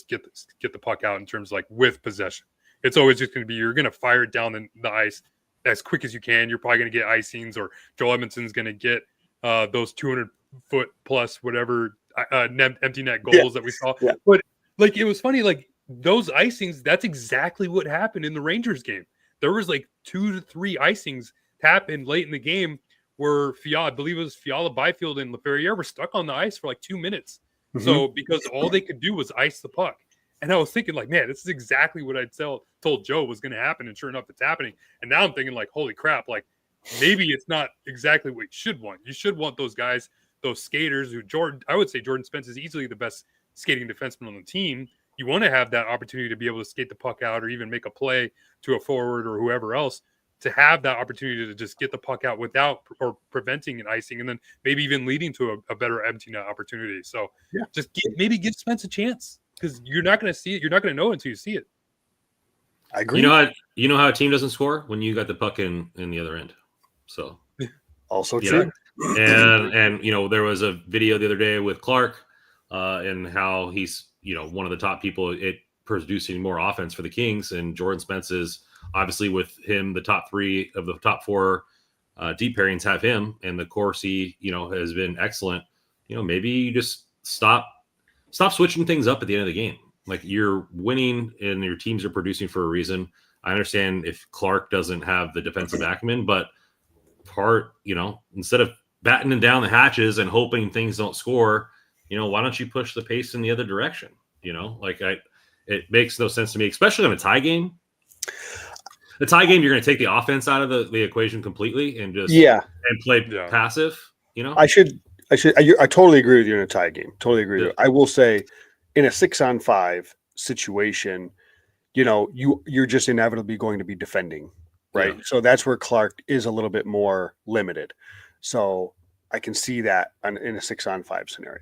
get the puck out in terms with possession. It's always just going to be, you're going to fire it down the ice as quick as you can. You're probably going to get icings, or Joel Edmondson's going to get those 200-foot plus whatever empty net goals that we saw. Yeah. But it was funny, those icings, that's exactly what happened in the Rangers game. There was 2 to 3 icings happened late in the game where I believe it was Fiala, Byfield, and Laferriere were stuck on the ice for 2 minutes. Mm-hmm. So because all they could do was ice the puck. And I was thinking, man, this is exactly what I told Joe was going to happen. And sure enough, it's happening. And now I'm thinking, holy crap, maybe it's not exactly what you should want. You should want those guys, those skaters I would say Jordan Spence is easily the best skating defenseman on the team. You want to have that opportunity to be able to skate the puck out or even make a play to a forward or whoever else, to have that opportunity to just get the puck out without or preventing an icing, and then maybe even leading to a better empty net opportunity. So just maybe give Spence a chance, because you're not going to see it. You're not going to know until you see it. I agree. You know how a team doesn't score? When you got the puck in the other end. So also true. And there was a video the other day with Clark and how he's one of the top people at producing more offense for the Kings, and Jordan Spence is obviously, with him, the top 3 of the top 4 deep pairings have him, and the Corsi has been excellent. Maybe you just stop switching things up at the end of the game. You're winning and your teams are producing for a reason. I understand if Clark doesn't have the defensive acumen, but instead of battening down the hatches and hoping things don't score, why don't you push the pace in the other direction? It makes no sense to me, especially on a tie game. The tie game, you're going to take the offense out of the equation completely and just play passive. You know, I totally agree with you in a tie game. Totally agree with you. I will say, in a 6-on-5 situation, you're just inevitably going to be defending, right? Yeah. So that's where Clark is a little bit more limited. So I can see that in a 6-on-5 scenario.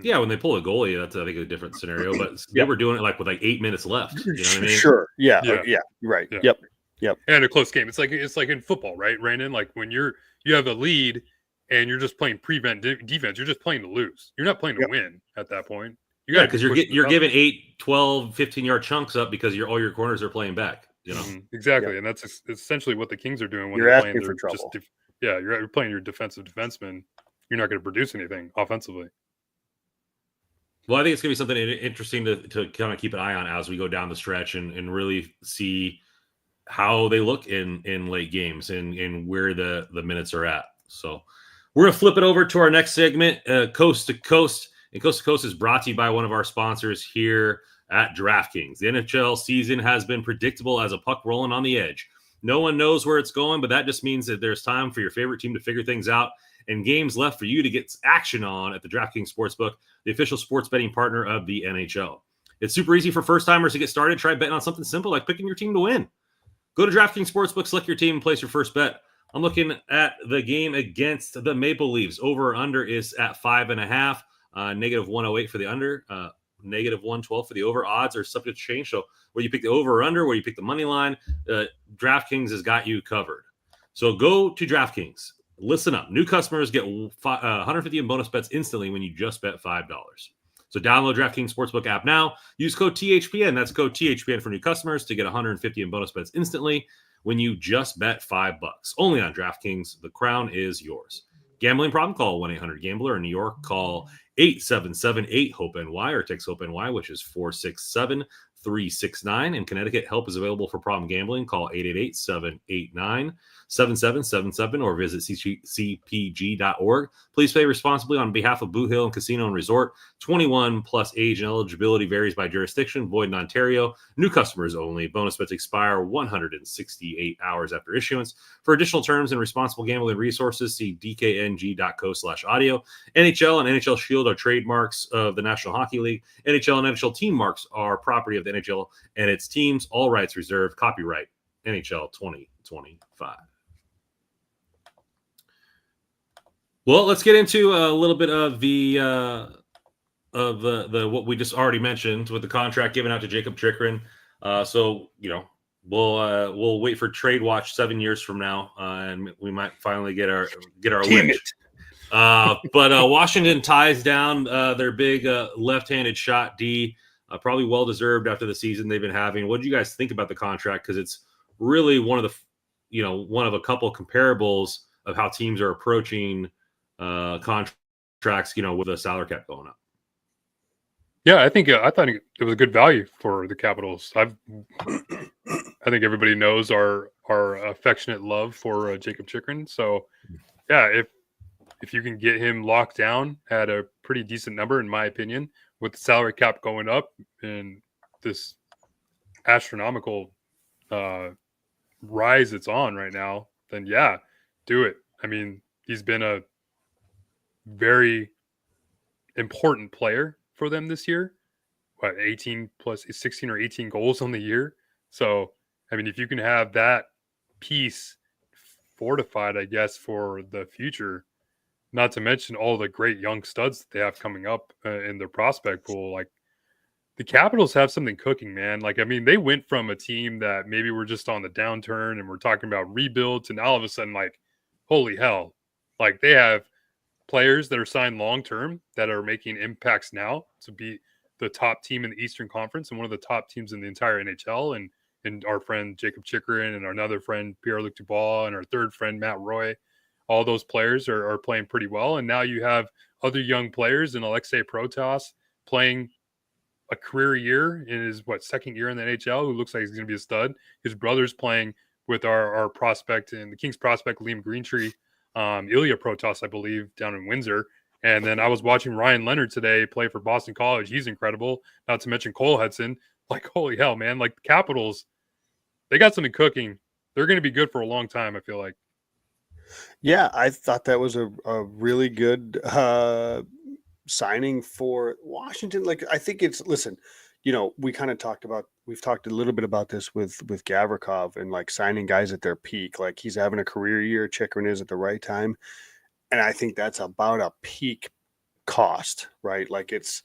Yeah, when they pull a goalie, that's I think a different scenario. But they were doing it with 8 minutes left. You know what I mean? Sure. Yeah. Right. Yeah. Yep. And a close game. It's like in football, right, Brandon? Like when you have a lead and you're just playing prevent defense, you're just playing to lose. You're not playing to win at that point. Because you're giving 8, 12, 15-yard chunks up because all your corners are playing back. You know exactly, and that's essentially what the Kings are doing when you're they're asking playing for trouble. You're playing your defensive defenseman. You're not going to produce anything offensively. Well, I think it's going to be something interesting to kind of keep an eye on as we go down the stretch and really see how they look in late games and where the minutes are at. So we're going to flip it over to our next segment, Coast to Coast. And Coast to Coast is brought to you by one of our sponsors here at DraftKings. The NHL season has been predictable as a puck rolling on the edge. No one knows where it's going, but that just means that there's time for your favorite team to figure things out and games left for you to get action on at the DraftKings Sportsbook, the official sports betting partner of the NHL. It's super easy for first-timers to get started. Try betting on something simple like picking your team to win. Go to DraftKings Sportsbook, select your team, and place your first bet. I'm looking at the game against the Maple Leafs. Over or under is at 5.5. Negative 108 for the under, negative 112 for the over. Odds are subject to change. So where you pick the over or under, where you pick the money line, DraftKings has got you covered. So go to DraftKings. Listen up. New customers get 150 in bonus bets instantly when you just bet $5. So download DraftKings Sportsbook app now. Use code THPN. That's code THPN for new customers to get 150 in bonus bets instantly when you just bet $5. Only on DraftKings. The crown is yours. Gambling problem? Call 1-800-GAMBLER. In New York, call 877-8-HOPE-NY or text HOPE-NY, which is 467-369. In Connecticut, help is available for problem gambling. Call 888-789-7777 or visit cpg.org. Please play responsibly on behalf of Boot Hill and Casino and Resort. 21 plus age and eligibility varies by jurisdiction. Void in Ontario. New customers only. Bonus bets expire 168 hours after issuance. For additional terms and responsible gambling resources, see dkng.co/audio. NHL and NHL Shield are trademarks of the National Hockey League. NHL and NHL team marks are property of the NHL and its teams. All rights reserved. Copyright NHL 2025. Well, let's get into a little bit of the what we just already mentioned with the contract given out to Jacob Chychrun. So we'll wait for Trade Watch 7 years from now, and we might finally get our wish. But Washington ties down their big left-handed shot D, probably well-deserved after the season they've been having. What do you guys think about the contract? Because it's really one of a couple comparables of how teams are approaching contracts, with the salary cap going up. Yeah, I thought it was a good value for the Capitals. I think everybody knows our affectionate love for Jacob Chychrun. So, yeah, if you can get him locked down at a pretty decent number, in my opinion, with the salary cap going up and this astronomical rise it's on right now, then yeah, do it. I mean, he's been a very important player for them this year. 16 or 18 goals on the year. So, I mean, if you can have that piece fortified, I guess, for the future, not to mention all the great young studs that they have coming up in their prospect pool, like the Capitals have something cooking, man. Like, I mean, they went from a team that maybe we're just on the downturn and we're talking about rebuilds, and all of a sudden, like, holy hell, like they have players that are signed long-term that are making impacts now to be the top team in the Eastern Conference and one of the top teams in the entire NHL. And our friend Jacob Chychrun and our another friend Pierre-Luc Dubois and our third friend Matt Roy, all those players are playing pretty well. And now you have other young players in Alexei Protas playing a career year in his second year in the NHL, who looks like he's going to be a stud. His brother's playing with our prospect and the Kings prospect Liam Greentree, Ilya Protas, I believe, down in Windsor. And then I was watching Ryan Leonard today play for Boston College. He's incredible. Not to mention Cole Hudson. Like, holy hell, man! Like the Capitals, they got something cooking. They're going to be good for a long time, I feel like. Yeah, I thought that was a really good signing for Washington. Like, I think it's, listen, we've talked a little bit about this with Gavrikov and like signing guys at their peak. Like, he's having a career year, Chychrun is at the right time. And I think that's about a peak cost, right? Like, it's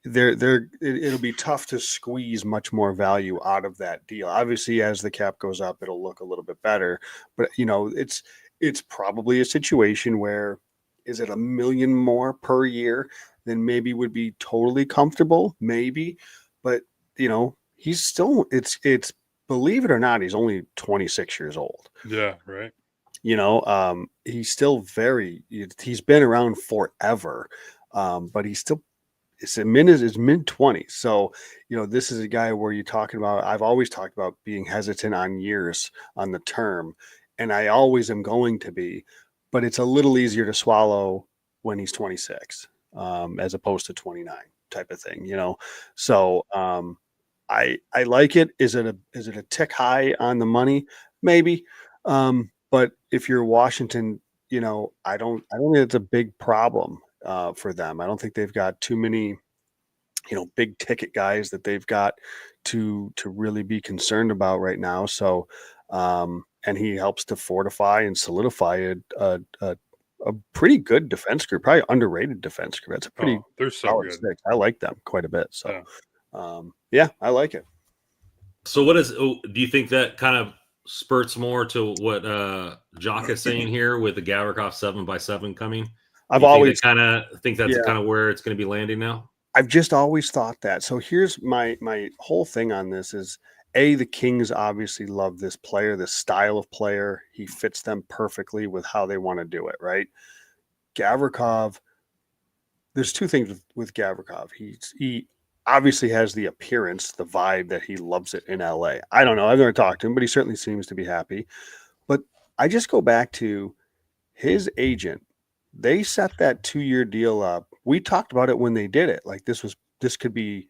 it'll be tough to squeeze much more value out of that deal. Obviously, as the cap goes up, it'll look a little bit better, but it's probably a situation where, is it $1 million more per year than maybe would be totally comfortable? Maybe, but he's still, it's believe it or not, he's only 26 years old. Yeah, right. He's still he's been around forever, but he's still, it's his mid 20s. So, this is a guy where you're talking about, I've always talked about being hesitant on years on the term, and I always am going to be, but it's a little easier to swallow when he's 26, as opposed to 29 type of thing, So, I like it. Is it a tick high on the money? Maybe. But if you're Washington, I don't think it's a big problem for them. I don't think they've got too many, big ticket guys that they've got to really be concerned about right now. So, and he helps to fortify and solidify a pretty good defense group, probably underrated defense group. That's a pretty they're so solid good. six. I like them quite a bit. So, yeah, I like it. So do you think that kind of spurts more to what Jock is saying here with the Gavrikov 7x7 coming? I've always kind of think that's kind of where it's going to be landing now. I've just always thought that. So here's my whole thing on this is, the Kings obviously love this player, this style of player. He fits them perfectly with how they want to do it, right? Gavrikov, there's two things with Gavrikov. He obviously has the appearance, the vibe that he loves it in LA. I don't know. I've never talked to him, but he certainly seems to be happy. But I just go back to his agent. They set that 2-year deal up. We talked about it when they did it. Like, this could be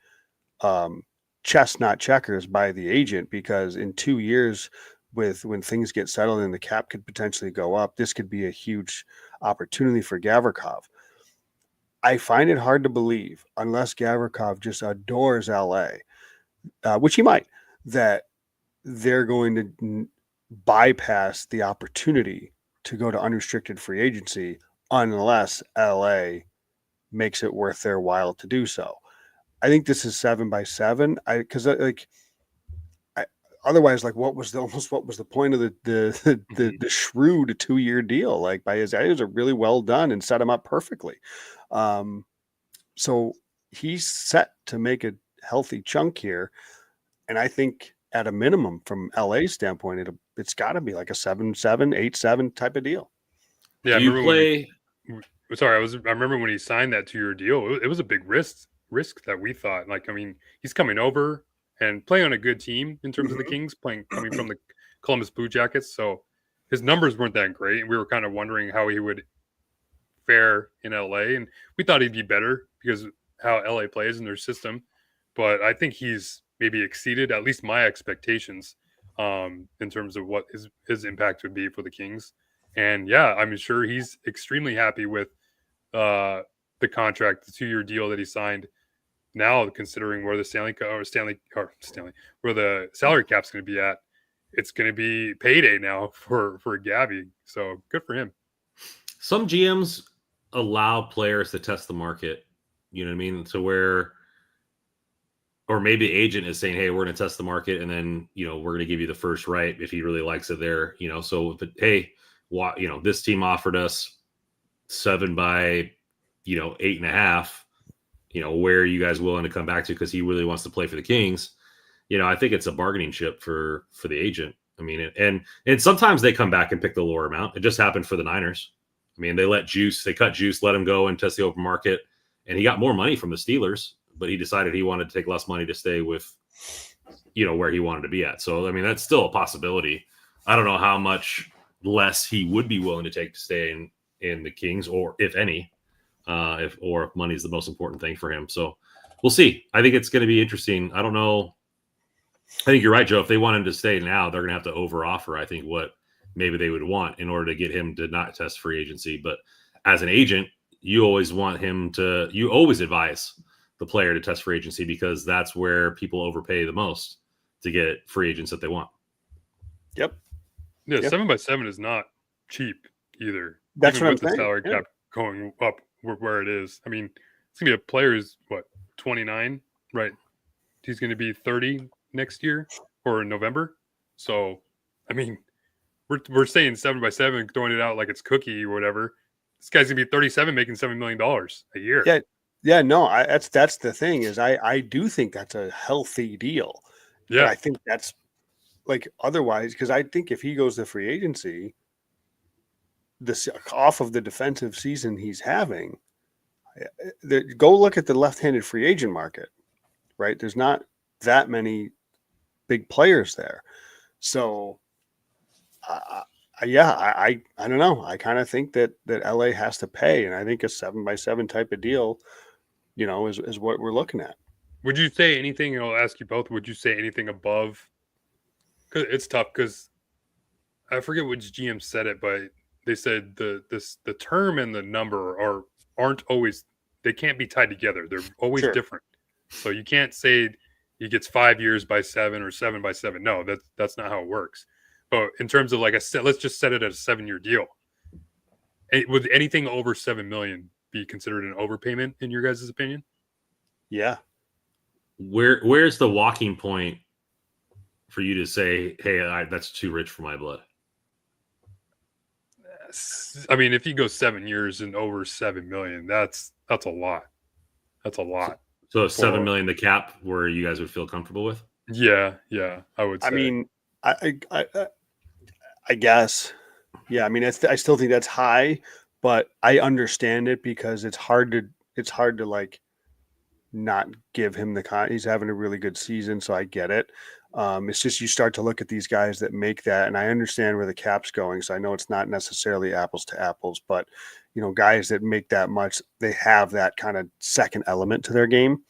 chess, not checkers, by the agent, because in 2 years, when things get settled and the cap could potentially go up, this could be a huge opportunity for Gavrikov. I find it hard to believe, unless Gavrikov just adores LA, which he might, that they're going to bypass the opportunity to go to unrestricted free agency unless LA makes it worth their while to do so. I think this is 7x7. Otherwise, like, what was the point of the shrewd 2-year deal? Like, by his guys are really well done and set him up perfectly. So he's set to make a healthy chunk here, and I think at a minimum, from LA's standpoint, it's got to be like a 7-7, 8-7 type of deal. Yeah, I remember when he signed that 2-year deal. It was a big risk that we thought. Like, I mean, he's coming over and playing on a good team in terms of the Kings, coming from the Columbus Blue Jackets. So his numbers weren't that great, and we were kind of wondering how he would fare in LA. And we thought he'd be better because of how LA plays in their system. But I think he's maybe exceeded at least my expectations in terms of what his impact would be for the Kings. And yeah, I'm sure he's extremely happy with the contract, the 2-year deal that he signed. Now, considering where the where the salary cap's going to be at, it's going to be payday now for Gabby. So good for him. Some GMs allow players to test the market. You know what I mean? So where, or maybe the agent is saying, "Hey, we're going to test the market, and then we're going to give you the first right if he really likes it there." So hey, this team offered us 7 by 8.5. Where are you guys willing to come back to? Because he really wants to play for the Kings. I think it's a bargaining chip for the agent. I mean, and sometimes they come back and pick the lower amount. It just happened for the Niners. I mean, they cut Juice, let him go and test the open market, and he got more money from the Steelers, but he decided he wanted to take less money to stay with, where he wanted to be at. So, I mean, that's still a possibility. I don't know how much less he would be willing to take to stay in the Kings, or if any. If money is the most important thing for him. So we'll see. I think it's going to be interesting. I don't know. I think you're right, Joe. If they want him to stay now, they're going to have to over-offer, I think, what maybe they would want in order to get him to not test free agency. But as an agent, you always want him to – you always advise the player to test free agency because that's where people overpay the most to get free agents that they want. Yep. Yeah, Yep. 7x7 is not cheap either. That's even what with I'm the saying. salary cap going up where it is. I mean, it's gonna be a player who's 29, right? He's gonna be 30 next year or in November. So, I mean, we're saying 7x7, throwing it out like it's cookie or whatever. This guy's gonna be 37, making $7 million a year. Yeah. Yeah, no, that's the thing is I do think that's a healthy deal. Yeah. But I think that's like otherwise, because I think if he goes to free agency, off of the defensive season he's having, go look at the left-handed free agent market, right? There's not that many big players there. So, I don't know. I kind of think that LA has to pay, and I think a 7x7 type of deal, is what we're looking at. Would you say anything? And I'll ask you both. Would you say anything above? Because it's tough. Because I forget which GM said it, but they said the term and the number aren't always. They can't be tied together. They're always different. So you can't say he gets 5 years by 7 or 7x7. No, that's not how it works. But in terms of let's just set it at a 7-year deal. Would anything over $7 million be considered an overpayment in your guys' opinion? Yeah. Where's the walking point for you to say, hey, that's too rich for my blood? I mean, if he goes 7 years and over $7 million, that's a lot. That's a lot. So $7 million the cap where you guys would feel comfortable with? Yeah, I would say. I mean, I guess. Yeah, I mean, I still think that's high, but I understand it because it's hard to like not give him he's having a really good season, so I get it. It's just you start to look at these guys that make that, and I understand where the cap's going, so I know it's not necessarily apples to apples, but guys that make that much, they have that kind of second element to their game,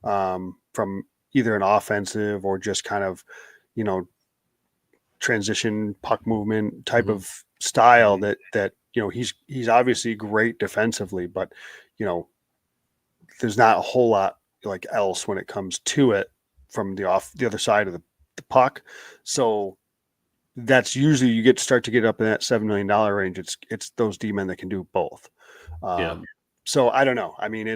from either an offensive or just kind of transition puck movement type of style that he's obviously great defensively, but there's not a whole lot else when it comes to it from the other side of the puck. So that's usually you start to get up in that $7 million range. It's those D-men that can do both. So I don't know. I mean,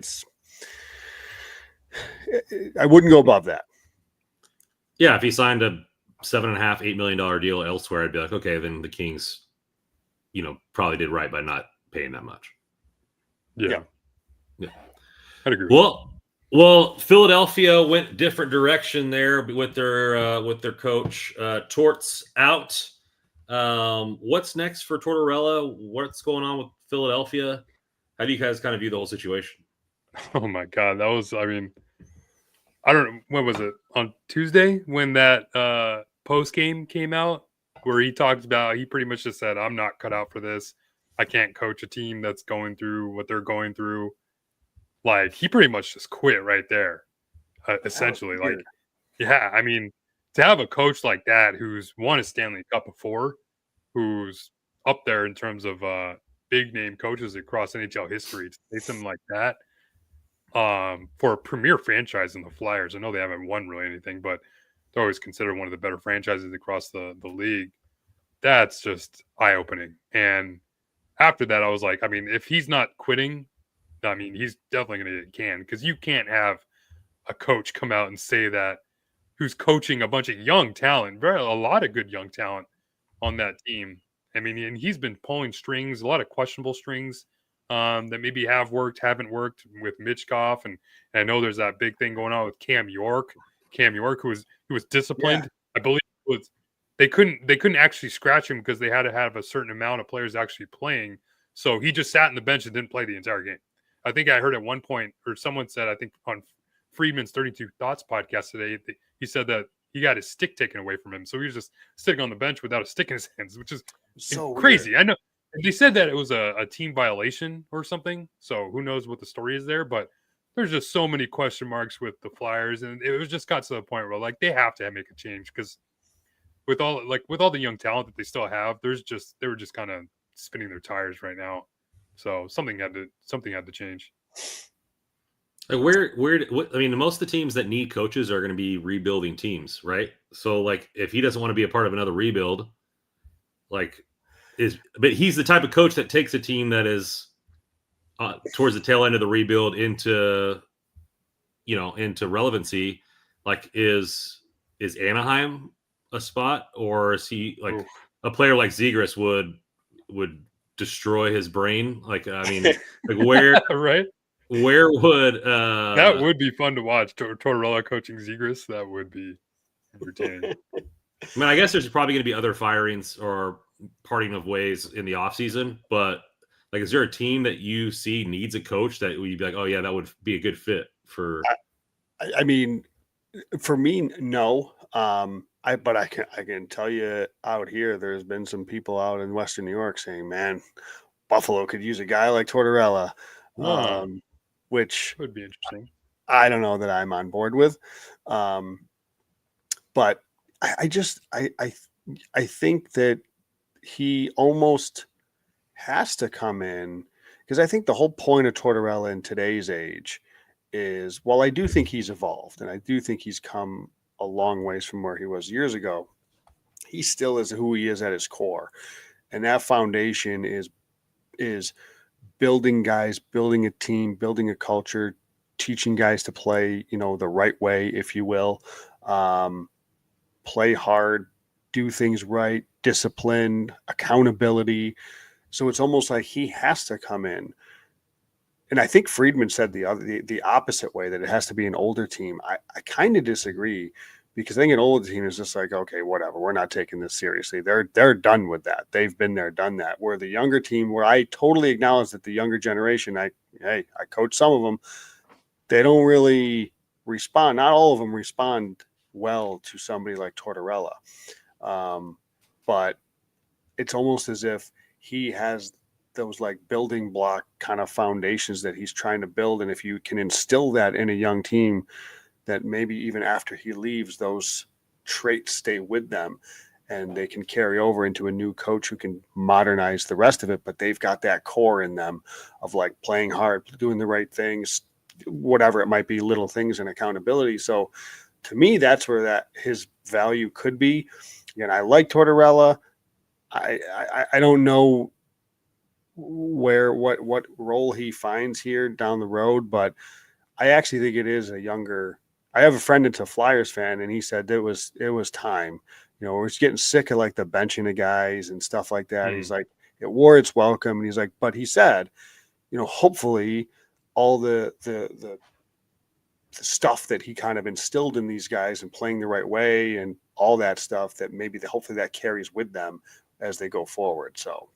I wouldn't go above that. Yeah. If he signed a $7.5-8 million deal elsewhere, I'd be like, okay, then the Kings, probably did right by not paying that much. Yeah. I'd agree. Well, Philadelphia went different direction there with their coach. Torts out. What's next for Tortorella? What's going on with Philadelphia? How do you guys kind of view the whole situation? Oh my God, that was. I mean, I don't know. When was it? On Tuesday when that post game came out, where he talked about, he pretty much just said, "I'm not cut out for this. I can't coach a team that's going through what they're going through." Like, he pretty much just quit right there, essentially. I mean, to have a coach like that who's won a Stanley Cup before, who's up there in terms of big name coaches across NHL history, to say something like that for a premier franchise in the Flyers. I know they haven't won really anything, but they're always considered one of the better franchises across the league. That's just eye-opening. And after that, I was like, I mean, if he's not quitting, I mean, he's definitely going to get canned, because you can't have a coach come out and say that, who's coaching a bunch of young talent, a lot of good young talent on that team. I mean, and he's been pulling strings, a lot of questionable strings that maybe have worked, haven't worked with Michkov. And I know there's that big thing going on with Cam York, who was disciplined. Yeah. I believe they couldn't actually scratch him because they had to have a certain amount of players actually playing. So he just sat in the bench and didn't play the entire game. I think I heard at one point, or someone said, I think on Friedman's 32 Thoughts podcast today, he said that he got his stick taken away from him. So he was just sitting on the bench without a stick in his hands, which is so crazy. Weird. I know they said that it was a team violation or something. So who knows what the story is there, but there's just so many question marks with the Flyers, and it was just got to the point where like they have to make a change because with all the young talent that they still have, they were just kind of spinning their tires right now. So something had to change. Like I mean, most of the teams that need coaches are going to be rebuilding teams, right? So like, if he doesn't want to be a part of another rebuild, but he's the type of coach that takes a team that is towards the tail end of the rebuild into relevancy. Like, is Anaheim a spot, or is he like a player like Zegras would destroy his brain? Like, I mean, like where right? Where would that would be fun to watch? Tortorella coaching Zegras, that would be entertaining. I mean, I guess there's probably going to be other firings or parting of ways in the offseason, but like, is there a team that you see needs a coach that you'd be like, oh yeah, that would be a good fit for? I mean, for me, no. But I can tell you out here, there's been some people out in Western New York saying, man, Buffalo could use a guy like Tortorella, which would be interesting. I don't know that I'm on board with. But I think that he almost has to come in, because I think the whole point of Tortorella in today's age is, while I do think he's evolved and I do think he's come a long ways from where he was years ago, he still is who he is at his core. And that foundation is building guys, building a team, building a culture, teaching guys to play, the right way, if you will, play hard, do things right, discipline, accountability. So it's almost like he has to come in. And I think Friedman said the opposite way, that it has to be an older team. I kind of disagree, because I think an older team is just like, okay, whatever, we're not taking this seriously. They're done with that. They've been there, done that. Where the younger team, where I totally acknowledge that the younger generation, I coach some of them, they don't really respond. Not all of them respond well to somebody like Tortorella. But it's almost as if he has those like building block kind of foundations that he's trying to build. And if you can instill that in a young team, that maybe even after he leaves, those traits stay with them and they can carry over into a new coach who can modernize the rest of it. But they've got that core in them of like playing hard, doing the right things, whatever it might be, little things and accountability. So to me, that's where that his value could be. And I like Tortorella. I don't know what role he finds here down the road, but I actually think it is a younger. I have a friend that's a Flyers fan, and he said it was time. We're just getting sick of like the benching of guys and stuff like that. He's like, it wore its welcome, and he's like, but he said, hopefully all the stuff that he kind of instilled in these guys and playing the right way and all that stuff, that hopefully that carries with them as they go forward. So.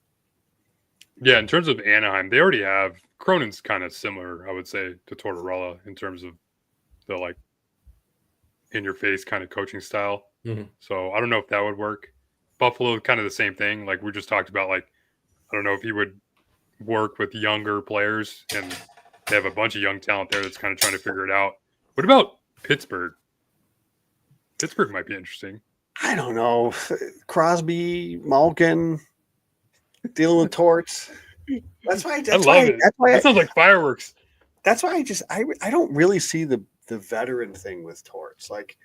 Yeah, in terms of Anaheim, they already have Cronin's kind of similar, I would say, to Tortorella in terms of the like in your face kind of coaching style. Mm-hmm. So I don't know if that would work. Buffalo, kind of the same thing. Like we just talked about, like, I don't know if he would work with younger players, and they have a bunch of young talent there that's kind of trying to figure it out. What about Pittsburgh? Pittsburgh might be interesting. I don't know. Crosby, Malkin, dealing with Torts. That's why. I love it. That sounds like fireworks. That's why I don't really see the veteran thing with Torts. Like,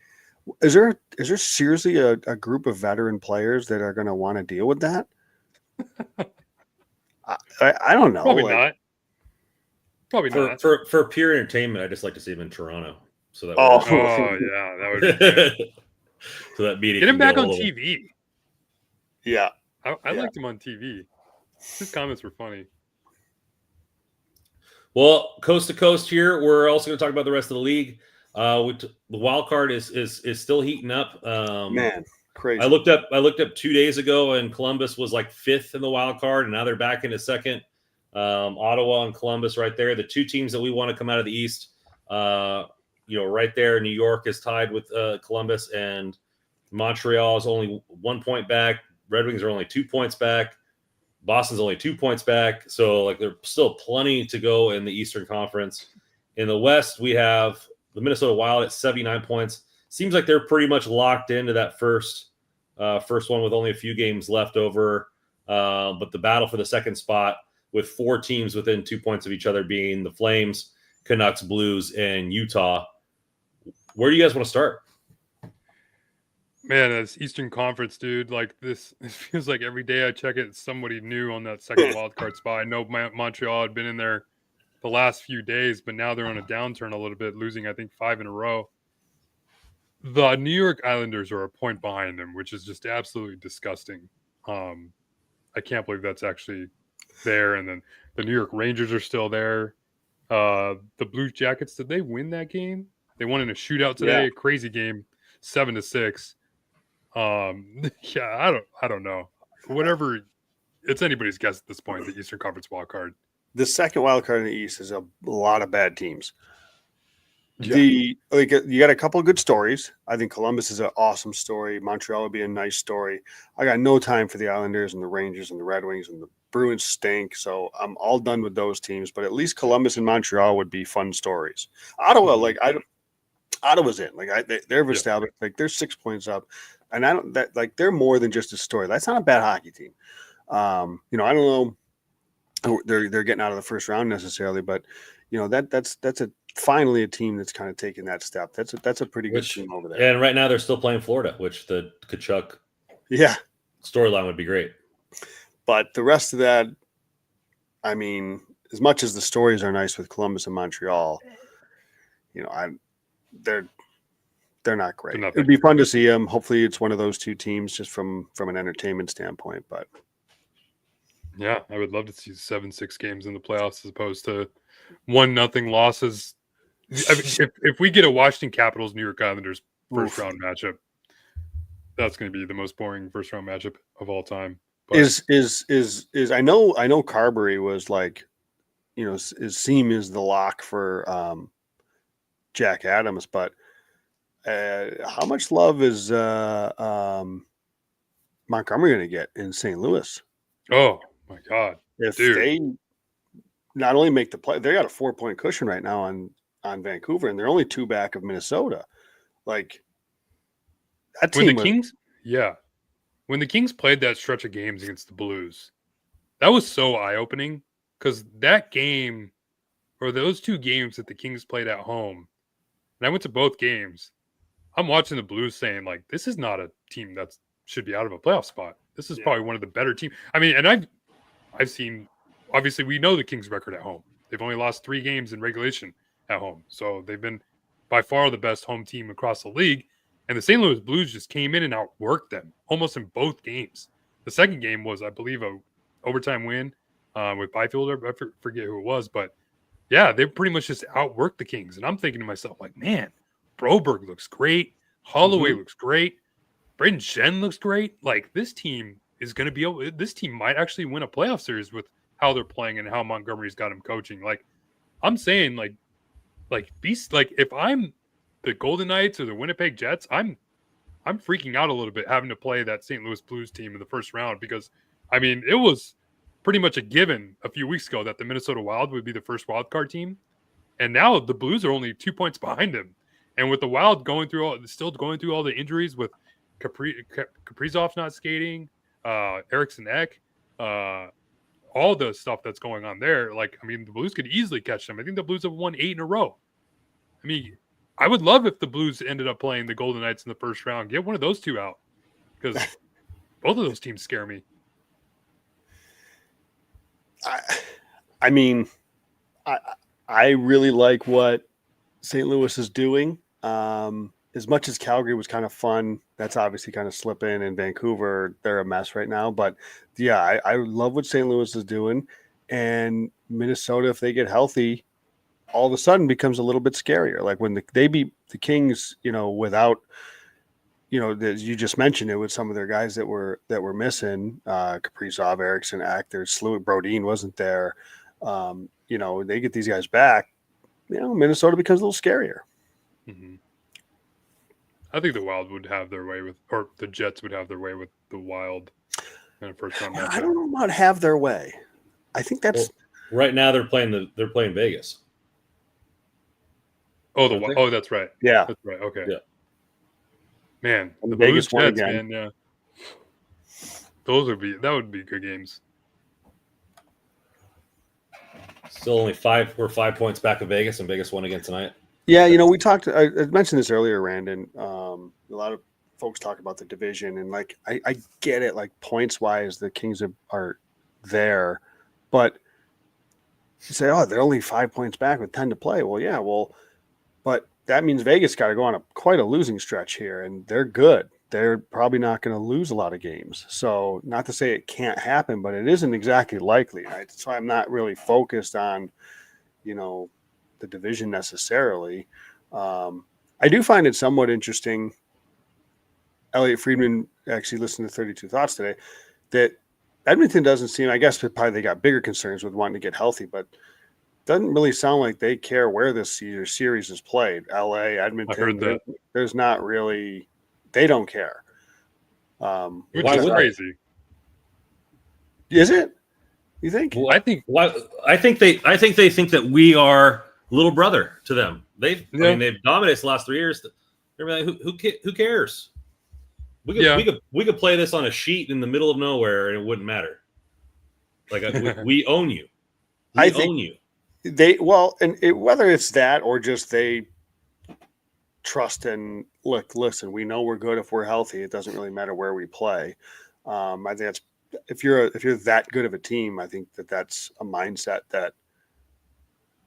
is there seriously a group of veteran players that are going to want to deal with that? I don't know. Probably not. Probably not. For pure entertainment, I just like to see him in Toronto. So that yeah, that would be good. So that meeting, get him back on TV. Yeah, I liked him on TV. His comments were funny. Well, coast to coast here, we're also going to talk about the rest of the league. The wild card is still heating up. Man, crazy. I looked up 2 days ago, and Columbus was like 5th in the wild card, and now they're back into 2nd. Ottawa and Columbus right there, the two teams that we want to come out of the East. Right there, New York is tied with Columbus, and Montreal is only 1 point back. Red Wings are only 2 points back. Boston's only 2 points back. So like there's still plenty to go in the Eastern Conference. In the West, we have the Minnesota Wild at 79 points. Seems like they're pretty much locked into that first one with only a few games left over. But the battle for the second spot with 4 teams within 2 points of each other being the Flames, Canucks, Blues, and Utah. Where do you guys want to start? Man, as Eastern Conference, dude, like this, it feels like every day I check it, it's somebody new on that second wild card spot. I know Montreal had been in there the last few days, but now they're on a downturn a little bit, losing, I think, 5 in a row. The New York Islanders are a point behind them, which is just absolutely disgusting. I can't believe that's actually there. And then the New York Rangers are still there. The Blue Jackets, did they win that game? They won in a shootout today, a crazy game, 7-6. Yeah, I don't know. Whatever, it's anybody's guess at this point. The Eastern Conference wild card. The second wild card in the East is a lot of bad teams. Yeah. You got a couple of good stories. I think Columbus is an awesome story. Montreal would be a nice story. I got no time for the Islanders and the Rangers and the Red Wings, and the Bruins stink. So I'm all done with those teams. But at least Columbus and Montreal would be fun stories. Ottawa, Ottawa's in. They're established. Like they're 6 points up, and they're more than just a story. That's not a bad hockey team. I don't know. They're getting out of the first round necessarily, but that's finally a team that's kind of taking that step. That's a pretty good team over there. And right now they're still playing Florida, which the Tkachuk storyline would be great. But the rest of that, I mean, as much as the stories are nice with Columbus and Montreal, they're not great. It'd be fun to see them. Hopefully, it's one of those two teams, just from an entertainment standpoint. But yeah, I would love to see 7-6 games in the playoffs as opposed to 1-0 losses. I mean, if we get a Washington Capitals New York Islanders first round matchup, that's going to be the most boring first round matchup of all time. But I know Carberry was like, his seam is the lock for Jack Adams, but how much love is Montgomery going to get in St. Louis? Oh my God! If they not only make the play, they got a 4-point cushion right now on Vancouver, and they're only 2 back of Minnesota. Like that team. When the Kings played that stretch of games against the Blues, that was so eye-opening because that game, or those 2 games that the Kings played at home, and I went to both games. I'm watching the Blues saying, like, this is not a team that should be out of a playoff spot. This is probably one of the better teams. I mean, and I've seen, obviously, we know the Kings' record at home. They've only lost 3 games in regulation at home. So they've been by far the best home team across the league. And the St. Louis Blues just came in and outworked them almost in both games. The second game was, I believe, a overtime win with Byfield. I forget who it was. But, yeah, they pretty much just outworked the Kings. And I'm thinking to myself, like, man, Broberg looks great. Holloway looks great. Braden Shen looks great. Like, this team is going to be able – this team might actually win a playoff series with how they're playing and how Montgomery's got him coaching. Like, I'm saying, if I'm the Golden Knights or the Winnipeg Jets, I'm freaking out a little bit having to play that St. Louis Blues team in the first round because, I mean, it was pretty much a given a few weeks ago that the Minnesota Wild would be the first wild card team. And now the Blues are only 2 points behind them. And with the Wild still going through all the injuries with Kaprizov not skating, Eriksson Ek, all the stuff that's going on there. Like, I mean, the Blues could easily catch them. I think the Blues have won 8 in a row. I mean, I would love if the Blues ended up playing the Golden Knights in the first round. Get one of those 2 out because both of those teams scare me. I mean, I really like what St. Louis is doing. As much as Calgary was kind of fun, that's obviously kind of slipping, and Vancouver, they're a mess right now. But yeah, I love what St. Louis is doing, and Minnesota, if they get healthy, all of a sudden becomes a little bit scarier. Like when they beat the Kings, without, as you just mentioned it with some of their guys that were missing, Kaprizov, Eriksson, Actor, Brodin wasn't there. They get these guys back, Minnesota becomes a little scarier. Mm-hmm. I think the Wild would have their way or the Jets would have their way with the Wild in a first round matchup. I don't know about have their way. I think that's right now they're playing Vegas. Oh, Aren't they? oh, that's right. Yeah. That's right. Okay. Yeah. Man, And the Vegas Blues won Jets, again. man. Yeah. That would be good games. Still only we're 5 points back of Vegas, and Vegas won again tonight. Yeah, we talked. I mentioned this earlier, Randon. A lot of folks talk about the division, and like I get it. Like points wise, the Kings are there, but you say, oh, they're only 5 points back with 10 to play. Well, yeah, but that means Vegas got to go on quite a losing stretch here, and they're good. They're probably not going to lose a lot of games. So, not to say it can't happen, but it isn't exactly likely. Right? So, I'm not really focused on, the division necessarily. I do find it somewhat interesting. Elliot Friedman actually listened to 32 Thoughts today that Edmonton doesn't seem, I guess probably they got bigger concerns with wanting to get healthy, but doesn't really sound like they care where this series is played. LA, Edmonton, I heard that. There's not really, they don't care. Which is crazy. Is it? You think? Well, I think they think that we are little brother to them. They've dominated the last 3 years. They're like, who cares? We could play this on a sheet in the middle of nowhere and it wouldn't matter. Like we own you. We own you. Whether it's that or just they trust and listen, we know we're good if we're healthy. It doesn't really matter where we play. I think that's if you're that good of a team, I think that's a mindset that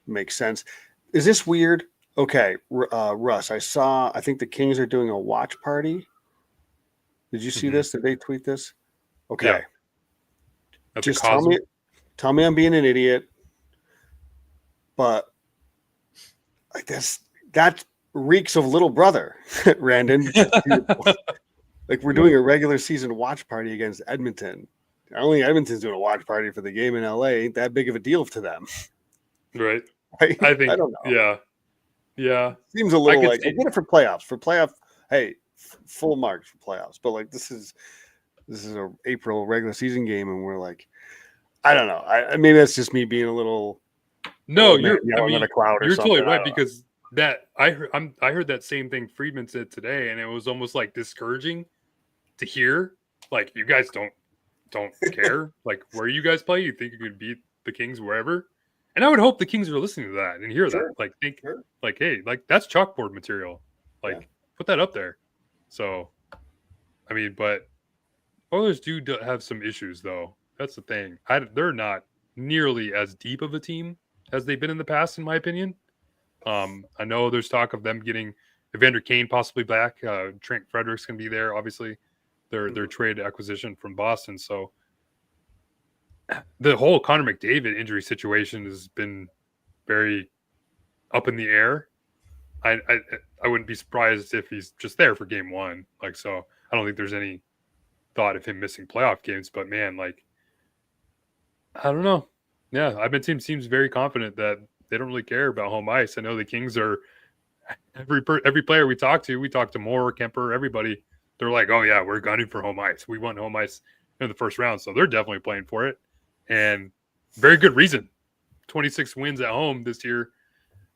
makes sense. Is this weird? Okay, Russ, I think the Kings are doing a watch party. Did you see this? Did they tweet this? Okay. Yeah. Just tell me I'm being an idiot. But I guess that reeks of little brother, Randon. Like we're doing a regular season watch party against Edmonton. Only Edmonton's doing a watch party for the game in LA. Ain't that big of a deal to them. Right. I think I don't know. Yeah. Seems a little like I get it for playoffs. For playoff, hey, full marks for playoffs. But like this is a April regular season game, and we're like, I don't know. Maybe that's just me being a little. No, you're totally right because I heard that same thing Friedman said today, and it was almost like discouraging to hear. Like you guys don't care like where you guys play. You think you could beat the Kings wherever, and I would hope the Kings are listening to that and hear that. Like think like hey, like that's chalkboard material. Like put that up there. So, I mean, but Oilers do have some issues though. That's the thing. They're not nearly as deep of a team as they've been in the past, in my opinion. I know there's talk of them getting Evander Kane possibly back. Trent Fredericks can be there, obviously. Their trade acquisition from Boston. So the whole Connor McDavid injury situation has been very up in the air. I wouldn't be surprised if he's just there for game one. Like so, I don't think there's any thought of him missing playoff games. But man, like I don't know. Yeah, Edmonton seems very confident that they don't really care about home ice. I know the Kings are every player we talk to Moore, Kemper, everybody. They're like, oh yeah, we're gunning for home ice. We won home ice in the first round, so they're definitely playing for it, and very good reason. 26 wins at home this year.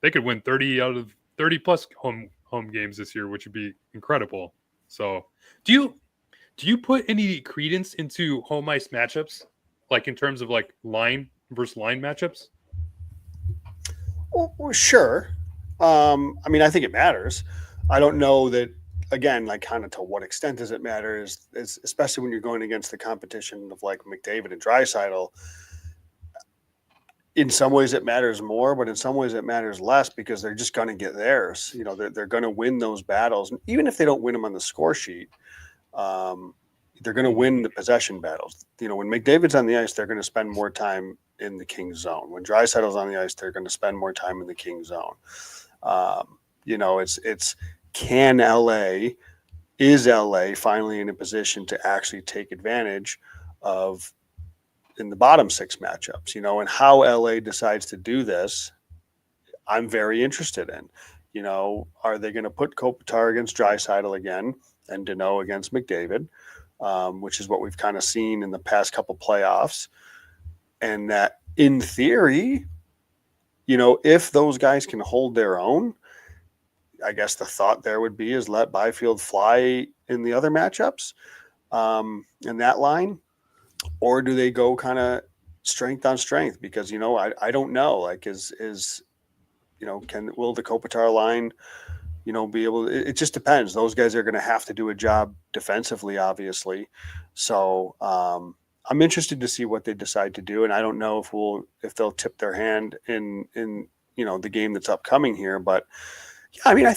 They could win 30 out of 30 plus home games this year, which would be incredible. So, do you put any credence into home ice matchups, like in terms of like line versus line matchups? Well, sure. I mean, I think it matters. I don't know that, again, like kind of to what extent does it matter is especially when you're going against the competition of like McDavid and Draisaitl. In some ways it matters more, but in some ways it matters less because they're just going to get theirs. You know, they're going to win those battles. And even if they don't win them on the score sheet, they're going to win the possession battles. You know, when McDavid's on the ice, they're going to spend more time in the Kings zone. When Draisaitl's on the ice, they're going to spend more time in the Kings zone. You know, it's is LA finally in a position to actually take advantage of in the bottom six matchups, you know, and how LA decides to do this, I'm very interested in. You know, are they going to put Kopitar against Draisaitl again and Danault against McDavid, which is what we've kind of seen in the past couple playoffs. And that in theory, you know, if those guys can hold their own, I guess the thought there would be is let Byfield fly in the other matchups in that line, or do they go kind of strength on strength? Because, I don't know, like, will the Kopitar line, be able to, it just depends. Those guys are going to have to do a job defensively, obviously. So I'm interested to see what they decide to do. And I don't know if they'll tip their hand in the game that's upcoming here, but yeah, I mean, I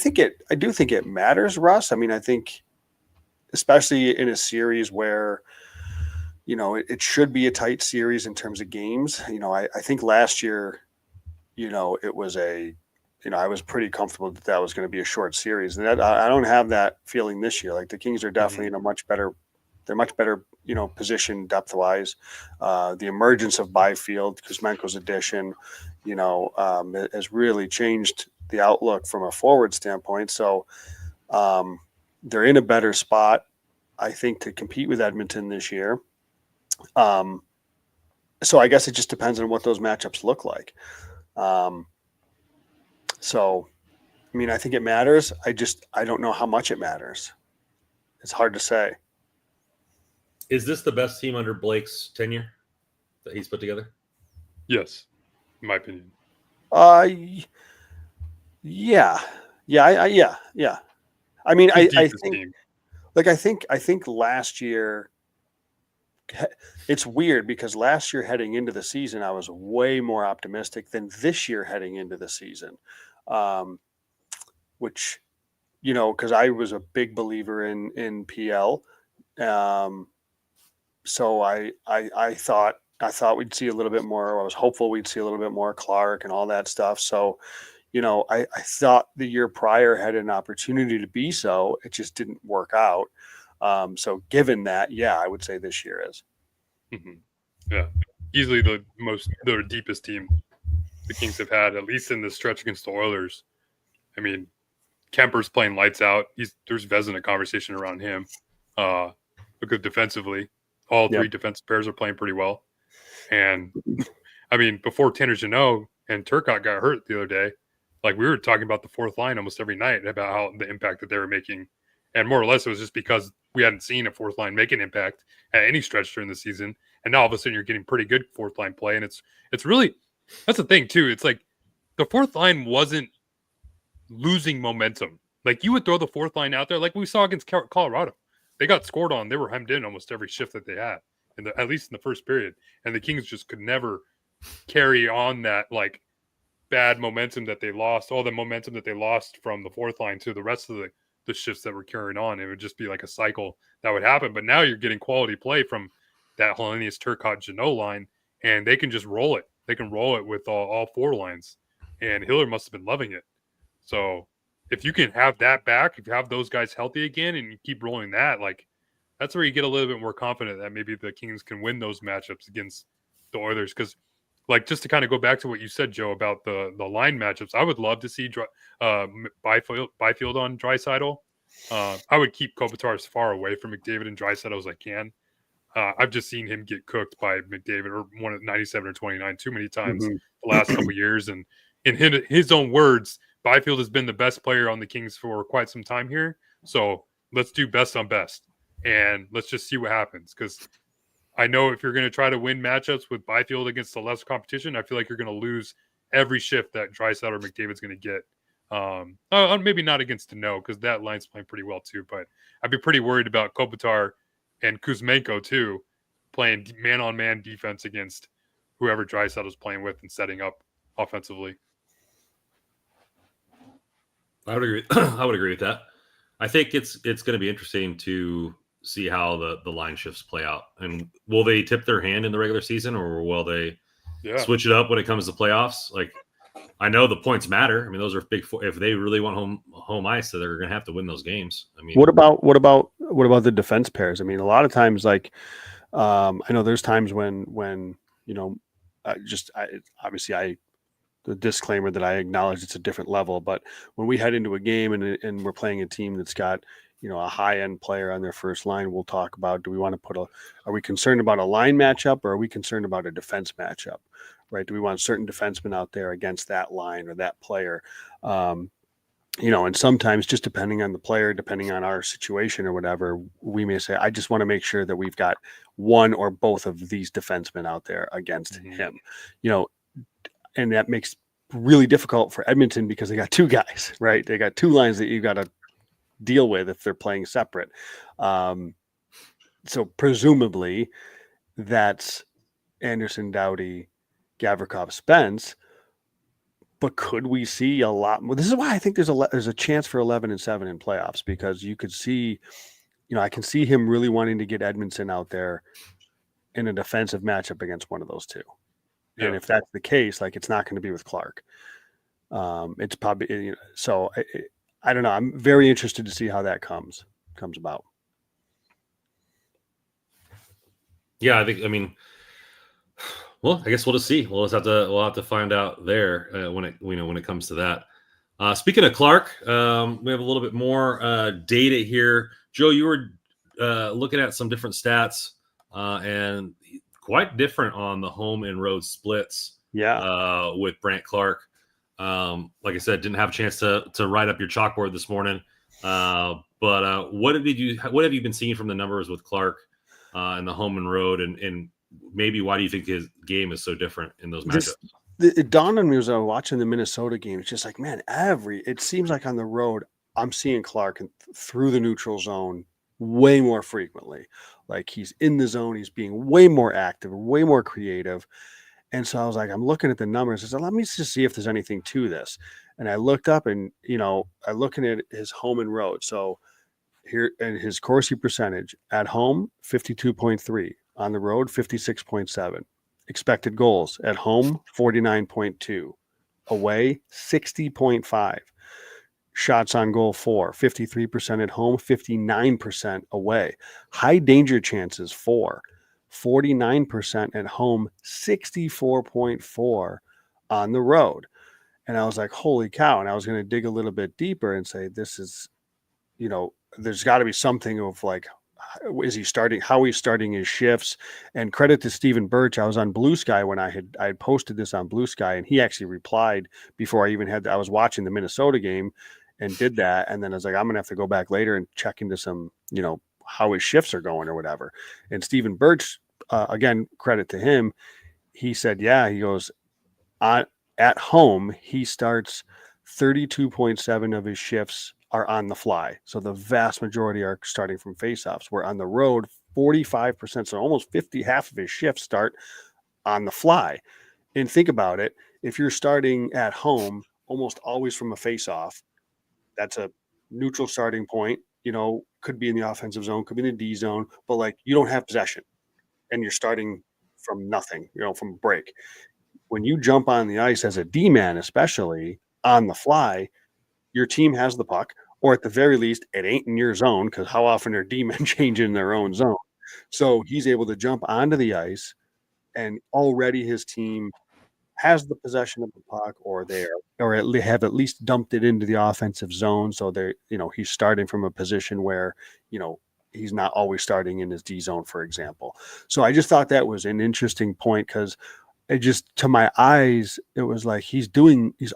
do think it matters, Russ. I mean, I think especially in a series where, it should be a tight series in terms of games. I think last year, it was I was pretty comfortable that was going to be a short series. And I don't have that feeling this year. Like, the Kings are definitely in a much better, position depth wise. The emergence of Byfield, Kuzmenko's addition, has really changed the outlook from a forward standpoint. So they're in a better spot, I think, to compete with Edmonton this year. So I guess it just depends on what those matchups look like. So, I mean, I think it matters. I don't know how much it matters. It's hard to say. Is this the best team under Blake's tenure that he's put together? Yes, in my opinion. Yeah. I mean, I think team. I think last year, it's weird because last year heading into the season, I was way more optimistic than this year heading into the season. Which, because I was a big believer in PL. So I thought we'd see a little bit more. I was hopeful we'd see a little bit more Clark and all that stuff. So, I thought the year prior had an opportunity to be so. It just didn't work out. So given that, yeah, I would say this year is. Mm-hmm. Yeah, easily the deepest team the Kings have had, at least in the stretch against the Oilers. I mean, Kemper's playing lights out. There's Vezina conversation around him. Look at defensively. All three defensive pairs are playing pretty well. And, I mean, before Tanner Jeannot and Turcotte got hurt the other day, like, we were talking about the fourth line almost every night about how the impact that they were making. And more or less it was just because we hadn't seen a fourth line make an impact at any stretch during the season. And now all of a sudden you're getting pretty good fourth line play. And it's really – that's the thing too. It's like the fourth line wasn't losing momentum. Like, you would throw the fourth line out there like we saw against Colorado. They got scored on. They were hemmed in almost every shift that they had, at least in the first period. And the Kings just could never carry on that, like, bad momentum that they lost, all the momentum that they lost from the fourth line to the rest of the shifts that were carrying on. It would just be like a cycle that would happen. But now you're getting quality play from that Hellenius, Turcotte, Jeannot line, and they can just roll it. They can roll it with all four lines. And Hiller must have been loving it. So if you can have that back, if you have those guys healthy again and you keep rolling that, like, that's where you get a little bit more confident that maybe the Kings can win those matchups against the Oilers. Because, like, just to kind of go back to what you said, Joe, about the line matchups, I would love to see Byfield on Draisaitl. I would keep Kopitar as far away from McDavid and Draisaitl as I can. I've just seen him get cooked by McDavid or one at 97 or 29 too many times the last couple of years. And in his own words, Byfield has been the best player on the Kings for quite some time here. So let's do best on best. And let's just see what happens. Because I know if you're going to try to win matchups with Byfield against the lesser competition, I feel like you're going to lose every shift that Draisaitl or McDavid's going to get. Maybe not against Dano, because that line's playing pretty well too. But I'd be pretty worried about Kopitar and Kuzmenko too, playing man-on-man defense against whoever Draisaitl's playing with and setting up offensively. I would agree. I would agree with that. I think it's going to be interesting to see how the line shifts play out. And will they tip their hand in the regular season, or will they switch it up when it comes to playoffs? Like, I know the points matter. I mean, those are big. If they really want home ice, so they're going to have to win those games. I mean, what about the defense pairs? I mean, a lot of times, like, I know there's times when the disclaimer that I acknowledge it's a different level, but when we head into a game and we're playing a team that's got, a high-end player on their first line, we'll talk about, are we concerned about a line matchup, or are we concerned about a defense matchup, right? Do we want certain defensemen out there against that line or that player? and sometimes just depending on the player, depending on our situation or whatever, we may say, I just want to make sure that we've got one or both of these defensemen out there against him, and that makes really difficult for Edmonton because they got two guys, right? They got two lines that you got to deal with if they're playing separate. So presumably that's Anderson, Doughty, Gavrikov, Spence. But could we see a lot more? This is why I think there's a chance for 11-7 in playoffs, because you could see, I can see him really wanting to get Edmondson out there in a defensive matchup against one of those two. Yeah. And if that's the case, like, it's not going to be with Clark. It's probably, so I don't know. I'm very interested to see how that comes about. Yeah, I guess we'll just see. We'll have to find out there when it comes to that. Speaking of Clark, we have a little bit more data here. Joe, you were looking at some different stats and quite different on the home and road splits. Yeah. With Brandt Clark. Like I said, didn't have a chance to write up your chalkboard this morning. But what have you been seeing from the numbers with Clark in the home and road, and maybe why do you think his game is so different in those matchups? It dawned on me as I was watching the Minnesota game. It's just like, man, it seems like on the road, I'm seeing Clark through the neutral zone way more frequently. Like, he's in the zone, he's being way more active, way more creative. And so I was like, I'm looking at the numbers. I said, let me just see if there's anything to this. And I looked up, and, I'm looking at his home and road. So here, and his Corsi percentage at home, 52.3, on the road, 56.7. Expected goals at home, 49.2. Away, 60.5. Shots on goal, 53% at home, 59% away. High danger chances, 49% at home, 64.4 on the road. And I was like, holy cow. And I was going to dig a little bit deeper and say, this is, there's got to be something of like, how he's starting his shifts. And credit to Stephen Birch. I was on Blue Sky when I had posted this on Blue Sky, and he actually replied before I even I was watching the Minnesota game and did that. And then I was like, I'm going to have to go back later and check into some, how his shifts are going or whatever. And Stephen Birch, again, credit to him. He said, he goes, at home, he starts 32.7 of his shifts are on the fly. So the vast majority are starting from faceoffs. Where on the road, 45%, so almost half of his shifts start on the fly. And think about it. If you're starting at home, almost always from a faceoff, that's a neutral starting point. Could be in the offensive zone, could be in the D zone, but like, you don't have possession and you're starting from nothing, from break. When you jump on the ice as a D-man, especially on the fly, your team has the puck, or at the very least, it ain't in your zone, because how often are D-men changing their own zone? So he's able to jump onto the ice, and already his team has the possession of the puck, or have at least dumped it into the offensive zone. So they're, he's starting from a position where, he's not always starting in his D zone, for example. So I just thought that was an interesting point, because it just, to my eyes, it was like he's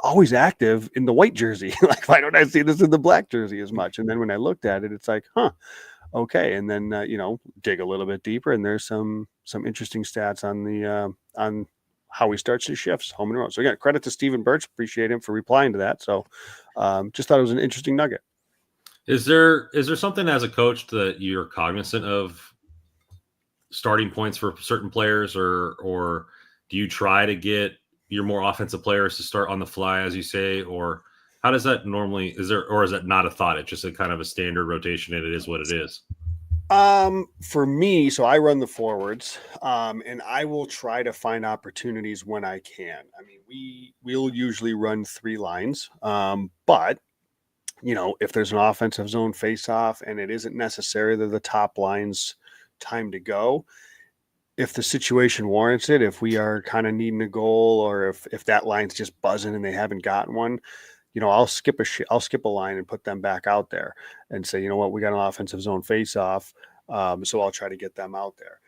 always active in the white jersey. Like, why don't I see this in the black jersey as much? And then when I looked at it, it's like, okay. And then, dig a little bit deeper, and there's some interesting stats on how he starts his shifts, home and road. So again, credit to Stephen Birch. Appreciate him for replying to that. So just thought it was an interesting nugget. Is there something as a coach that you're cognizant of starting points for certain players, or do you try to get your more offensive players to start on the fly, as you say, or how does that normally, is that not a thought? It's just a kind of a standard rotation and it is what it is? For me, so I run the forwards, and I will try to find opportunities when I can. I mean, we'll usually run 3 lines, but if there's an offensive zone face-off and it isn't necessarily the top line's time to go, if the situation warrants it, if we are kind of needing a goal, or if that line's just buzzing and they haven't gotten one, I'll skip a line and put them back out there and say, we got an offensive zone face-off, so I'll try to get them out there.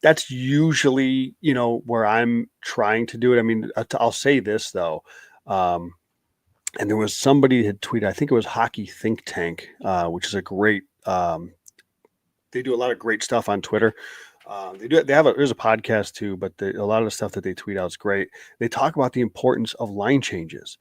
That's usually, where I'm trying to do it. I mean, I'll say this though. and there was somebody had tweeted, I think it was Hockey Think Tank, which is a great. They do a lot of great stuff on Twitter. There's a podcast too, but a lot of the stuff that they tweet out is great. They talk about the importance of line changes,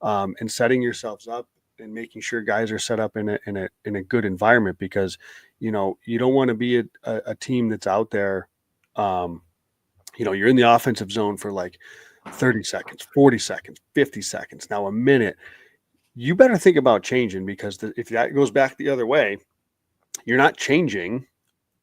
and setting yourselves up and making sure guys are set up in a good environment, because you don't want to be a team that's out there. You're in the offensive zone for like 30 seconds, 40 seconds, 50 seconds, now a minute. You better think about changing, because if that goes back the other way, you're not changing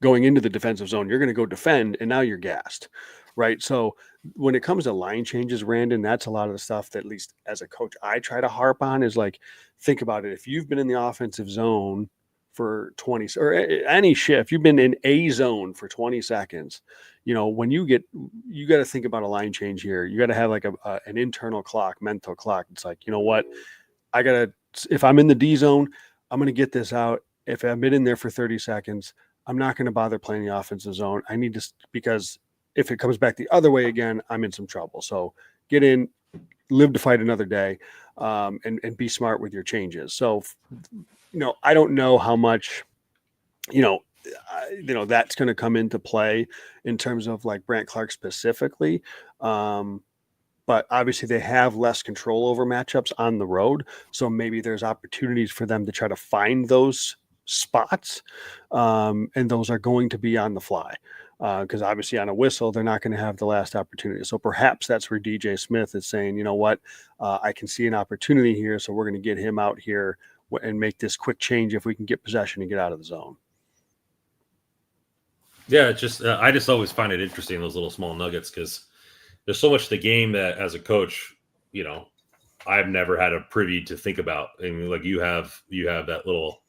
going into the defensive zone. You're going to go defend, and now you're gassed, right? So when it comes to line changes, Randon, that's a lot of the stuff that, at least as a coach, I try to harp on, is like, think about it. If you've been in the offensive zone for 20 or any shift, you've been in a zone for 20 seconds, when you got to think about a line change here. You got to have like an internal clock, mental clock. It's like, what, if I'm in the D zone, I'm going to get this out. If I've been in there for 30 seconds, I'm not going to bother playing the offensive zone. I need to, because if it comes back the other way again, I'm in some trouble. So get in, live to fight another day, and be smart with your changes. So, I don't know how much, that's going to come into play in terms of like Brandt Clarke specifically. But obviously they have less control over matchups on the road. So maybe there's opportunities for them to try to find those spots. And those are going to be on the fly. Because obviously on a whistle, they're not going to have the last opportunity. So perhaps that's where DJ Smith is saying, you know what, I can see an opportunity here. So we're going to get him out here and make this quick change if we can get possession and get out of the zone. Yeah, it's just I just always find it interesting, those little small nuggets, because there's so much to the game that as a coach, I've never had a privy to think about. I mean, like you have that little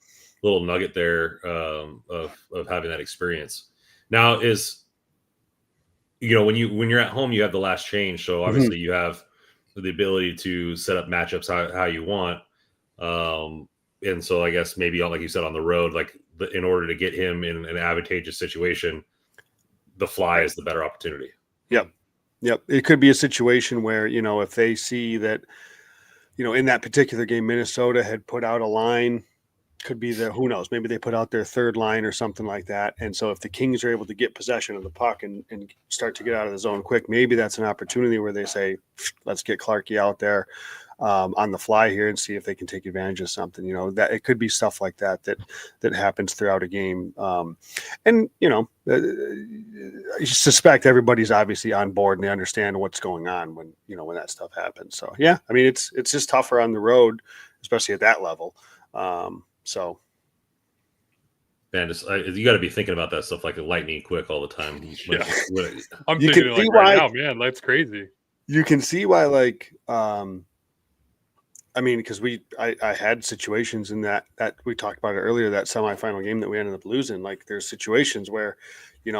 nugget there of having that experience. Now is, when you're at home, you have the last change. So obviously you have the ability to set up matchups how you want. And so I guess maybe, like you said, on the road, like in order to get him in an advantageous situation, the fly is the better opportunity. Yep. It could be a situation where, if they see that, in that particular game, Minnesota had put out a line, could be who knows, maybe they put out their third line or something like that. And so if the Kings are able to get possession of the puck and start to get out of the zone quick, maybe that's an opportunity where they say, let's get Clarkie out there on the fly here and see if they can take advantage of something. That it could be stuff like that happens throughout a game. And I suspect everybody's obviously on board and they understand what's going on when that stuff happens. So yeah, I mean, it's just tougher on the road, especially at that level. So, man, you got to be thinking about that stuff like lightning quick all the time. Yeah. I'm thinking like right now, man, that's crazy. You can see why, like, I mean, because I had situations in that we talked about it earlier, that semifinal game that we ended up losing. Like, there's situations where, it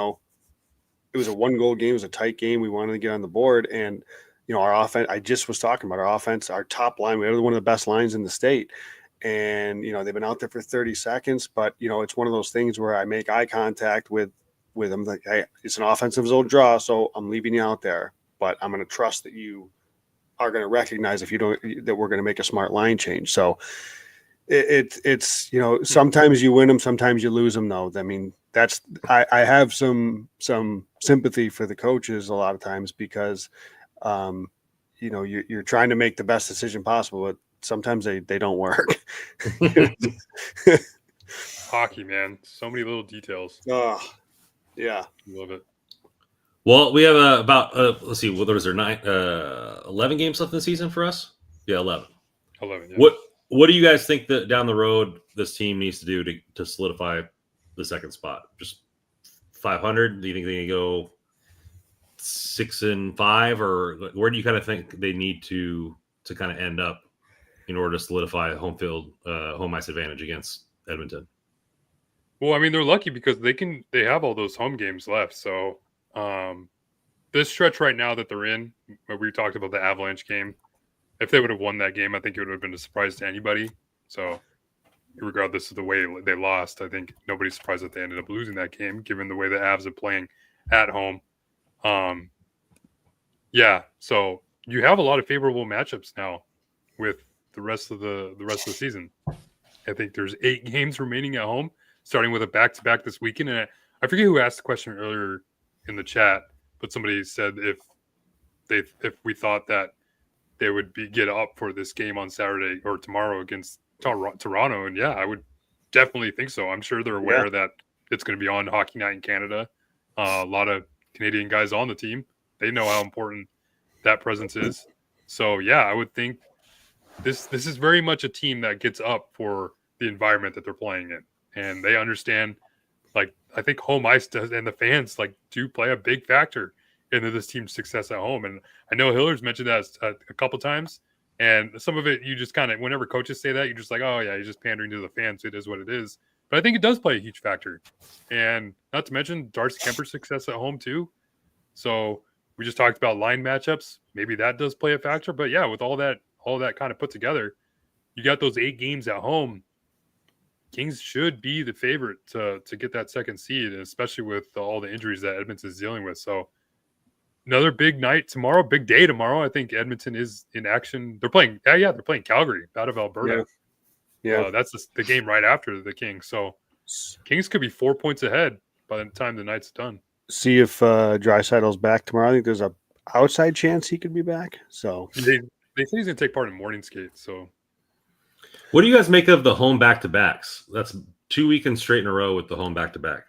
was a 1-goal game, it was a tight game. We wanted to get on the board, and our offense. I just was talking about our offense, our top line. We have one of the best lines in the state. And, they've been out there for 30 seconds, but, it's one of those things where I make eye contact with them. Like, hey, it's an offensive zone draw, so I'm leaving you out there, but I'm going to trust that you are going to recognize if you don't, that we're going to make a smart line change. So it's, sometimes you win them, sometimes you lose them though. I mean, I have some sympathy for the coaches a lot of times, because, you're trying to make the best decision possible, but sometimes they don't work. Hockey, man. So many little details. Oh, yeah. Love it. Well, we have about let's see, what was there 11 games left in the season for us? Yeah, 11. 11. Yeah. What do you guys think that down the road this team needs to do to solidify the second spot? Just 500? Do you think they can go 6-5, or where do you kind of think they need to kind of end up in order to solidify home ice advantage against Edmonton? Well, I mean, they're lucky because they have all those home games left. So this stretch right now that they're in, where we talked about the Avalanche game, if they would have won that game, I think it would have been a surprise to anybody. So regardless of the way they lost, I think nobody's surprised that they ended up losing that game, given the way the Avs are playing at home. Yeah, so you have a lot of favorable matchups now with the rest of the season. I think there's 8 games remaining at home, starting with a back-to-back this weekend. And I forget who asked the question earlier in the chat, but somebody said if we thought that they would get up for this game on Saturday or tomorrow against Toronto, and yeah, I would definitely think so. I'm sure they're aware that it's going to be on Hockey Night in Canada. A lot of Canadian guys on the team. They know how important that presence is. So yeah, I would think this is very much a team that gets up for the environment that they're playing in, and they understand. Like, I think home ice does, and the fans do play a big factor into this team's success at home. And I know Hiller's mentioned that a couple times, and some of it you just kind of, whenever coaches say that, you're just like, oh yeah, you're just pandering to the fans. It is what it is. But I think it does play a huge factor, and not to mention Darcy Kemper's success at home too. So we just talked about line matchups. Maybe that does play a factor. But yeah, with all that kind of put together, you got those 8 games at home. Kings should be the favorite to get that second seed, especially with all the injuries that Edmonton is dealing with. So another big night tomorrow, big day tomorrow. I think Edmonton is in action. They're playing Calgary out of Alberta. Yeah. That's the game right after the Kings. So Kings could be 4 points ahead by the time the night's done. See if Draisaitl's back tomorrow. I think there's a outside chance he could be back. So they say he's going to take part in morning skate. So what do you guys make of the home back-to-backs? That's 2 weekends straight in a row with the home back-to-back.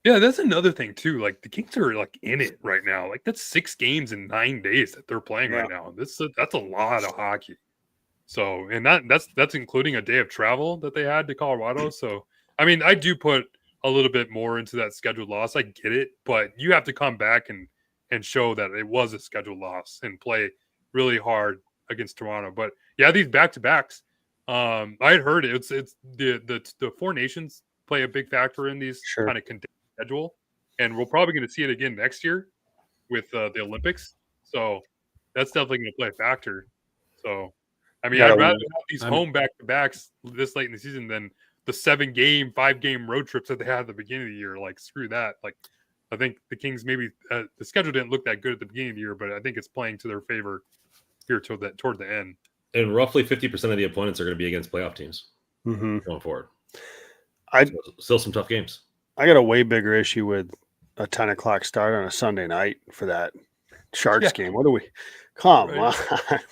Yeah, that's another thing too. Like, the Kings are in it right now. Like, that's 6 games in 9 days that they're playing right now. That's a lot of hockey. So, and that's including a day of travel that they had to Colorado. So, I mean, I do put a little bit more into that scheduled loss. I get it, but you have to come back and show that it was a scheduled loss and play really hard against Toronto. But yeah, these back-to-backs. I had heard it's the 4 nations play a big factor in these kind of condensed schedule, and we're probably going to see it again next year with the Olympics. So that's definitely going to play a factor. So I mean, I'd rather have these home back-to-backs this late in the season than the 7-game, 5-game road trips that they had at the beginning of the year. Like, screw that. Like, I think the Kings maybe the schedule didn't look that good at the beginning of the year, but I think it's playing to their favor here toward the end. And roughly 50% of the opponents are going to be against playoff teams going forward. Still some tough games. I got a way bigger issue with a 10 o'clock start on a Sunday night for that Sharks game. What are we? Come on.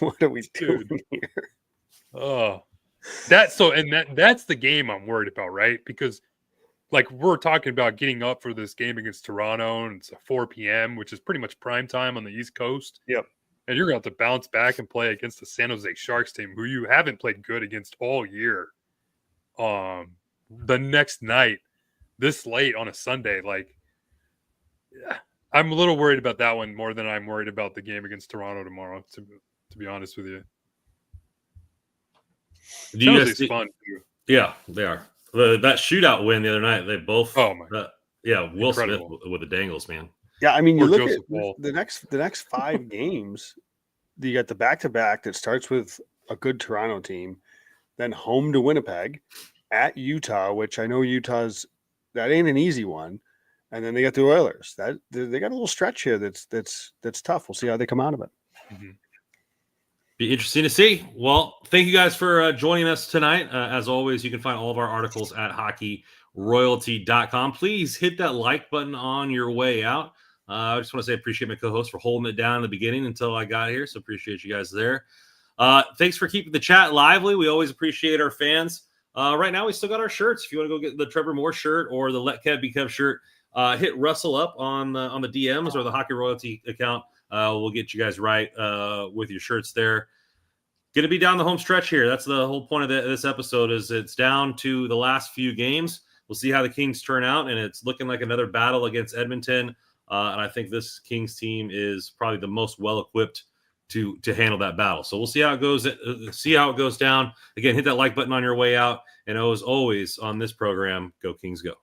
What are we doing here? Oh, that's the game I'm worried about, right? Because we're talking about getting up for this game against Toronto, and it's a 4 p.m., which is pretty much prime time on the East Coast. Yep. And you're going to have to bounce back and play against the San Jose Sharks team, who you haven't played good against all year. The next night, this late on a Sunday, I'm a little worried about that one more than I'm worried about the game against Toronto tomorrow, to be honest with you. Do you guys fun too. Yeah, they are. That shootout win the other night, they both. Oh my! Will Smith with the dangles, man. Yeah, I mean, you look at the next 5 games. You got the back-to-back that starts with a good Toronto team, then home to Winnipeg, at Utah, which I know that ain't an easy one, and then they got the Oilers. That they got a little stretch here that's tough. We'll see how they come out of it. Mm-hmm. Be interesting to see. Well, thank you guys for joining us tonight. As always, you can find all of our articles at hockeyroyalty.com. Please hit that like button on your way out. I just want to say appreciate my co-host for holding it down in the beginning until I got here. So appreciate you guys there. Thanks for keeping the chat lively. We always appreciate our fans. Right now, we still got our shirts. If you want to go get the Trevor Moore shirt or the Let Kev Be Kev shirt, hit Russell up on the DMs or the Hockey Royalty account. We'll get you guys right with your shirts there. Going to be down the home stretch here. That's the whole point of this episode. Is it's down to the last few games. We'll see how the Kings turn out, and it's looking like another battle against Edmonton. And I think this Kings team is probably the most well-equipped to handle that battle. So we'll see how it goes. See how it goes down. Again, hit that like button on your way out. And as always on this program, go Kings go.